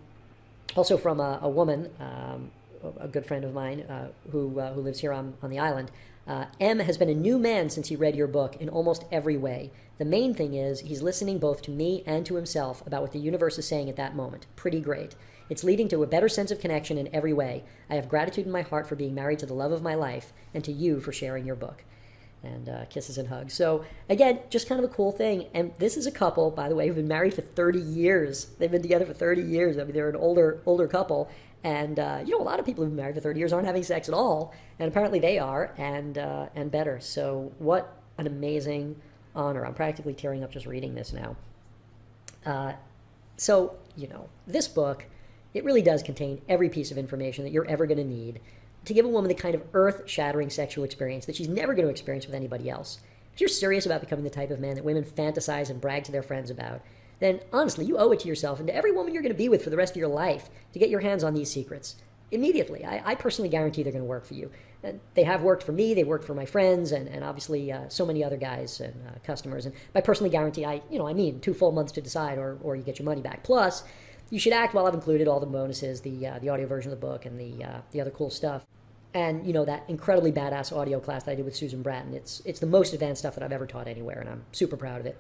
also from a woman, a good friend of mine who lives here on the island. M has been a new man since he read your book in almost every way. The main thing is he's listening both to me and to himself about what the universe is saying at that moment. Pretty great. It's leading to a better sense of connection in every way. I have gratitude in my heart for being married to the love of my life and to you for sharing your book. And kisses and hugs. So again, just kind of a cool thing. And this is a couple, by the way, who've been married for 30 years. They've been together for 30 years. I mean, they're an older couple. And a lot of people who've been married for 30 years aren't having sex at all. And apparently they are, and better. So what an amazing honor. I'm practically tearing up just reading this now. So this book, it really does contain every piece of information that you're ever going to need to give a woman the kind of earth-shattering sexual experience that she's never going to experience with anybody else. If you're serious about becoming the type of man that women fantasize and brag to their friends about, then honestly, you owe it to yourself and to every woman you're going to be with for the rest of your life to get your hands on these secrets. Immediately. I personally guarantee they're going to work for you. And they have worked for me, they've worked for my friends, and obviously so many other guys and customers. And by personally guarantee, I mean 2 full months to decide or you get your money back. Plus, you should act while I've included all the bonuses, the audio version of the book and the other cool stuff. And, that incredibly badass audio class that I did with Susan Bratton. It's the most advanced stuff that I've ever taught anywhere, and I'm super proud of it.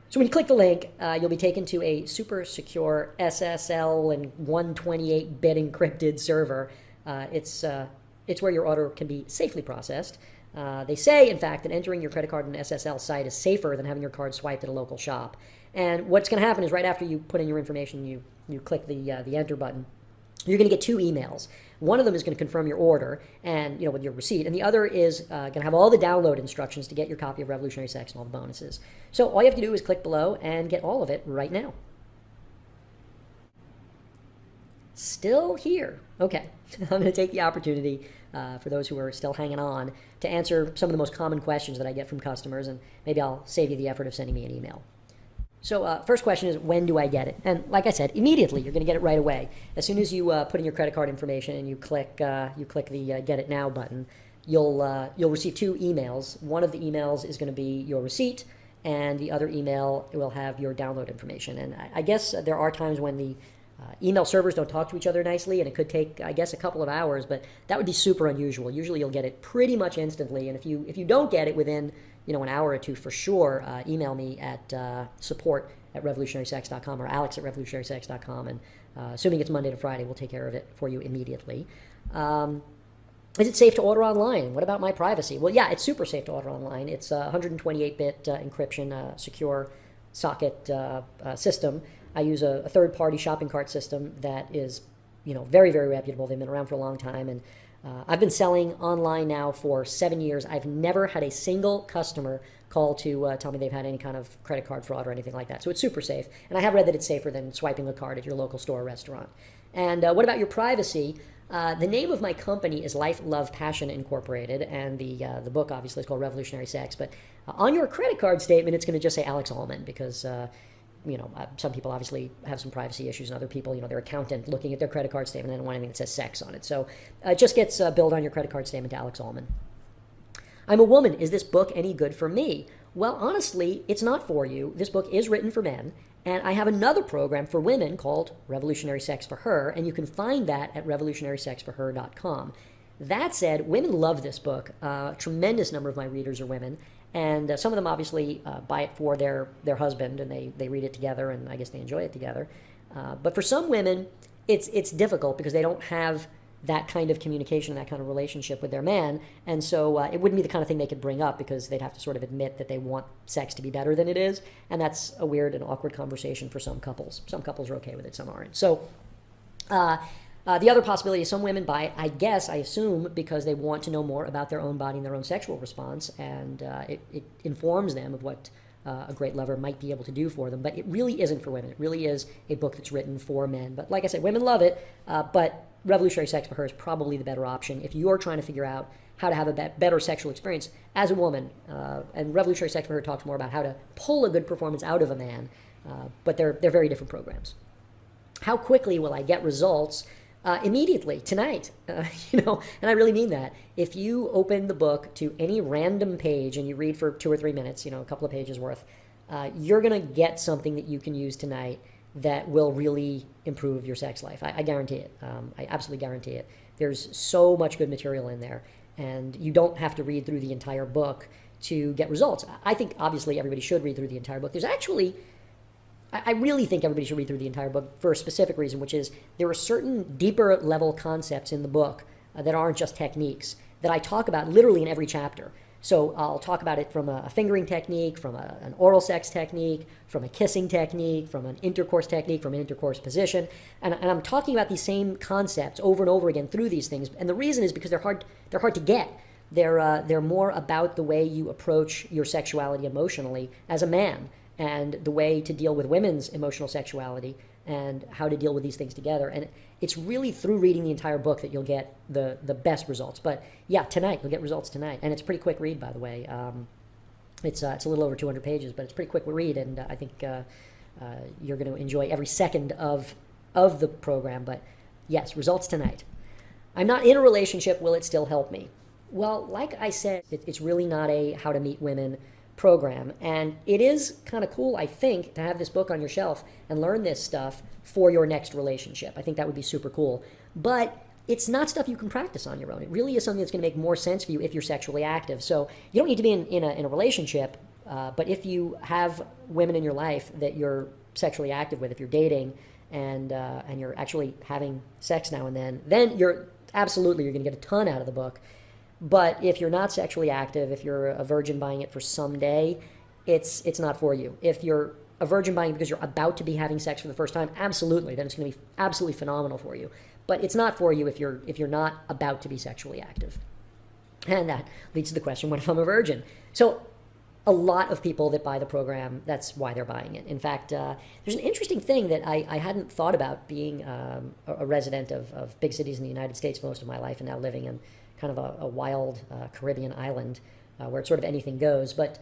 So when you click the link, you'll be taken to a super secure SSL and 128-bit encrypted server. It's where your order can be safely processed. They say, in fact, that entering your credit card in an SSL site is safer than having your card swiped at a local shop. And what's going to happen is right after you put in your information, you click the enter button, you're going to get 2 emails. One of them is going to confirm your order and with your receipt, and the other is going to have all the download instructions to get your copy of Revolutionary Sex and all the bonuses. So all you have to do is click below and get all of it right now. Still here. Okay, I'm going to take the opportunity for those who are still hanging on to answer some of the most common questions that I get from customers, and maybe I'll save you the effort of sending me an email. So first question is, when do I get it? And like I said, immediately. You're going to get it right away. As soon as you put in your credit card information and you click the Get It Now button, you'll receive 2 emails. One of the emails is going to be your receipt, and the other email will have your download information. And I guess there are times when the email servers don't talk to each other nicely, and it could take, I guess, a couple of hours, but that would be super unusual. Usually you'll get it pretty much instantly, and if you don't get it within an hour or 2 for sure, email me at support@revolutionarysex.com or alex@revolutionarysex.com, and assuming it's Monday to Friday, we'll take care of it for you immediately. Is it safe to order online? What about my privacy? Well, yeah, it's super safe to order online. It's a 128-bit encryption, secure socket system. I use a third-party shopping cart system that is very, very reputable. They've been around for a long time. And I've been selling online now for 7 years. I've never had a single customer call to tell me they've had any kind of credit card fraud or anything like that. So it's super safe. And I have read that it's safer than swiping a card at your local store or restaurant. And what about your privacy? The name of my company is Life, Love, Passion Incorporated, and the book obviously is called Revolutionary Sex. But on your credit card statement, it's going to just say Alex Allman because some people obviously have some privacy issues, and other people, their accountant looking at their credit card statement, they don't want anything that says sex on it. So it just gets billed on your credit card statement to Alex Allman. I'm a woman. Is this book any good for me? Well, honestly, it's not for you. This book is written for men, and I have another program for women called Revolutionary Sex for Her, and you can find that at revolutionarysexforher.com. That said, women love this book. A tremendous number of my readers are women, and some of them obviously buy it for their husband, and they read it together, and I guess they enjoy it together. But for some women, it's difficult because they don't have that kind of communication, that kind of relationship with their man, and so it wouldn't be the kind of thing they could bring up because they'd have to sort of admit that they want sex to be better than it is, and that's a weird and awkward conversation for some couples. Some couples are okay with it, some aren't. So the other possibility is some women buy it, I assume, because they want to know more about their own body and their own sexual response, and it informs them of what a great lover might be able to do for them. But it really isn't for women. It really is a book that's written for men. But like I said, women love it, but Revolutionary Sex for Her is probably the better option if you're trying to figure out how to have a better sexual experience as a woman. And Revolutionary Sex for Her talks more about how to pull a good performance out of a man, but they're very different programs. How quickly will I get results? Immediately, tonight, and I really mean that. If you open the book to any random page and you read for 2 or 3 minutes, a couple of pages worth, you're going to get something that you can use tonight that will really improve your sex life. I guarantee it. I absolutely guarantee it. There's so much good material in there, and you don't have to read through the entire book to get results. I think, obviously, everybody should read through the entire book. I really think everybody should read through the entire book for a specific reason, which is there are certain deeper level concepts in the book that aren't just techniques that I talk about literally in every chapter. So I'll talk about it from a fingering technique, from an oral sex technique, from a kissing technique, from an intercourse technique, from an intercourse position. And I'm talking about these same concepts over and over again through these things. And the reason is because they're hard to get. They're more about the way you approach your sexuality emotionally as a man, and the way to deal with women's emotional sexuality and how to deal with these things together. And it's really through reading the entire book that you'll get the best results. But yeah, tonight, you'll get results tonight. And it's a pretty quick read, by the way. It's a little over 200 pages, but it's a pretty quick read, and I think you're going to enjoy every second of the program. But yes, results tonight. I'm not in a relationship. Will it still help me? Well, like I said, it's really not a how to meet women program, and it is kind of cool, I think, to have this book on your shelf and learn this stuff for your next relationship. I think that would be super cool, but it's not stuff you can practice on your own. It really is something that's going to make more sense for you if you're sexually active. So you don't need to be in a relationship, but if you have women in your life that you're sexually active with, if you're dating and you're actually having sex now and then you're going to get a ton out of the book. But if you're not sexually active, if you're a virgin buying it for someday, it's not for you. If you're a virgin buying it because you're about to be having sex for the first time, absolutely, then it's going to be absolutely phenomenal for you. But it's not for you if you're not about to be sexually active. And that leads to the question, what if I'm a virgin? So a lot of people that buy the program, that's why they're buying it. In fact, there's an interesting thing that I hadn't thought about, being a resident of big cities in the United States for most of my life, and now living in kind of a wild Caribbean island where it's sort of anything goes. But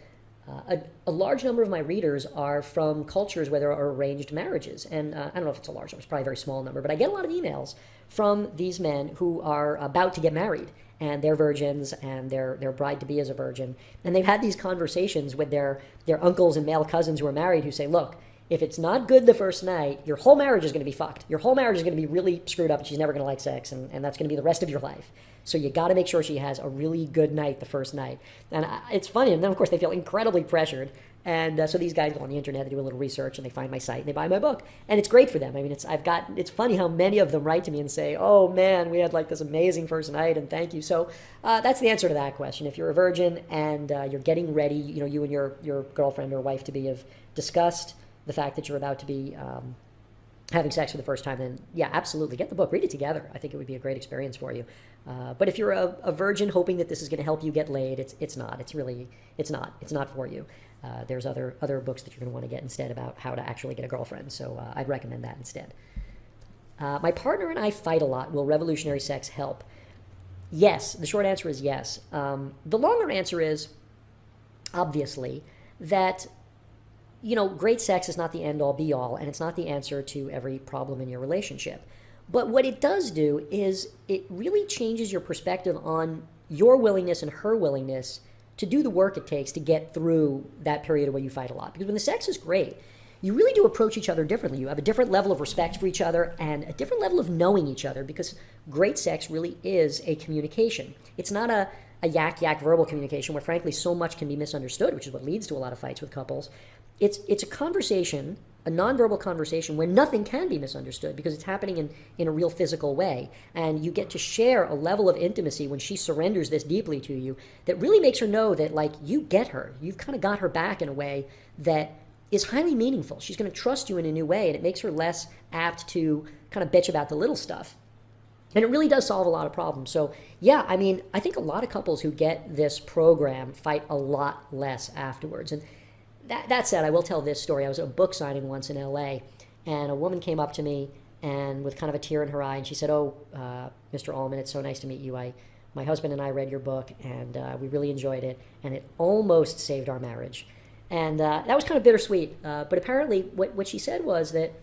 a large number of my readers are from cultures where there are arranged marriages. And I don't know if it's a large number, it's probably a very small number, but I get a lot of emails from these men who are about to get married, and they're virgins, and their bride-to-be is a virgin. And they've had these conversations with their uncles and male cousins who are married, who say, look, if it's not good the first night, your whole marriage is going to be fucked. Your whole marriage is going to be really screwed up, and she's never going to like sex, and that's going to be the rest of your life. So you got to make sure she has a really good night the first night. And it's funny. And then, of course, they feel incredibly pressured. And so these guys go on the internet, they do a little research, and they find my site, and they buy my book. And it's great for them. I mean, it's funny how many of them write to me and say, oh, man, we had like this amazing first night, and thank you. So that's the answer to that question. If you're a virgin and you're getting ready, you and your girlfriend or wife-to-be have discussed the fact that you're about to be having sex for the first time, then yeah, absolutely, get the book, read it together. I think it would be a great experience for you. But if you're a virgin hoping that this is going to help you get laid, it's not. It's not for you. There's other books that you're going to want to get instead about how to actually get a girlfriend. So I'd recommend that instead. My partner and I fight a lot. Will revolutionary sex help? Yes. The short answer is yes. The longer answer is, obviously, that great sex is not the end-all, be-all, and it's not the answer to every problem in your relationship. But what it does do is it really changes your perspective on your willingness and her willingness to do the work it takes to get through that period where you fight a lot. Because when the sex is great, you really do approach each other differently. You have a different level of respect for each other and a different level of knowing each other, because great sex really is a communication. It's not a yak verbal communication where, frankly, so much can be misunderstood, which is what leads to a lot of fights with couples. It's a conversation, a nonverbal conversation where nothing can be misunderstood because it's happening in a real physical way. And you get to share a level of intimacy when she surrenders this deeply to you that really makes her know that, like, you get her. You've kind of got her back in a way that is highly meaningful. She's going to trust you in a new way, and it makes her less apt to kind of bitch about the little stuff. And it really does solve a lot of problems. So, yeah, I mean, I think a lot of couples who get this program fight a lot less afterwards. And that said, I will tell this story. I was at a book signing once in LA, and a woman came up to me and with kind of a tear in her eye, and she said, Mr. Allman, it's so nice to meet you. My husband and I read your book, and we really enjoyed it, and it almost saved our marriage. And that was kind of bittersweet. But apparently what she said was that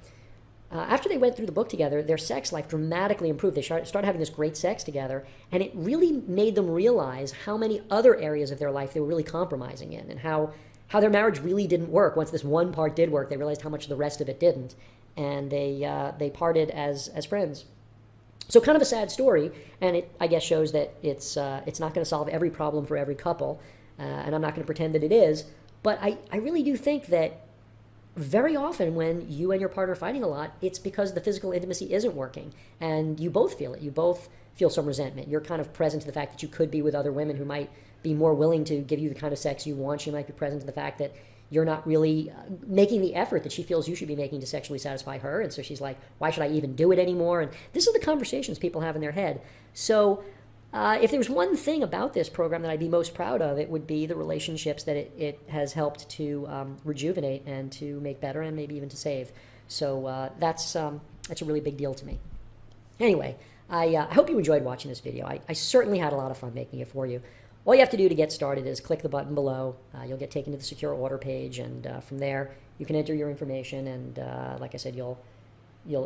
after they went through the book together, their sex life dramatically improved. They started having this great sex together, and it really made them realize how many other areas of their life they were really compromising in, and how their marriage really didn't work. Once this one part did work, they realized how much the rest of it didn't, and they parted as friends. So kind of a sad story, and it, I guess, shows that it's not going to solve every problem for every couple, and I'm not going to pretend that it is, but I really do think that very often when you and your partner are fighting a lot, it's because the physical intimacy isn't working, and you both feel it. You both feel some resentment. You're kind of present to the fact that you could be with other women who might be more willing to give you the kind of sex you want. She might be present to the fact that you're not really making the effort that she feels you should be making to sexually satisfy her. And so she's like, why should I even do it anymore? And this is the conversations people have in their head. So if there's one thing about this program that I'd be most proud of, it would be the relationships that it has helped to rejuvenate and to make better and maybe even to save. So that's a really big deal to me. Anyway, I hope you enjoyed watching this video. I certainly had a lot of fun making it for you. All you have to do to get started is click the button below. You'll get taken to the secure order page, and from there you can enter your information, and like I said, you'll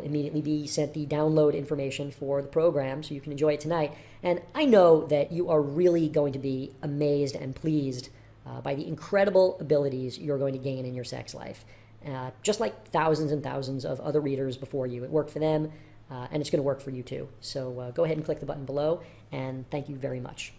immediately be sent the download information for the program so you can enjoy it tonight. And I know that you are really going to be amazed and pleased by the incredible abilities you're going to gain in your sex life. Just like thousands and thousands of other readers before you. It worked for them, and it's going to work for you too. So go ahead and click the button below, and thank you very much.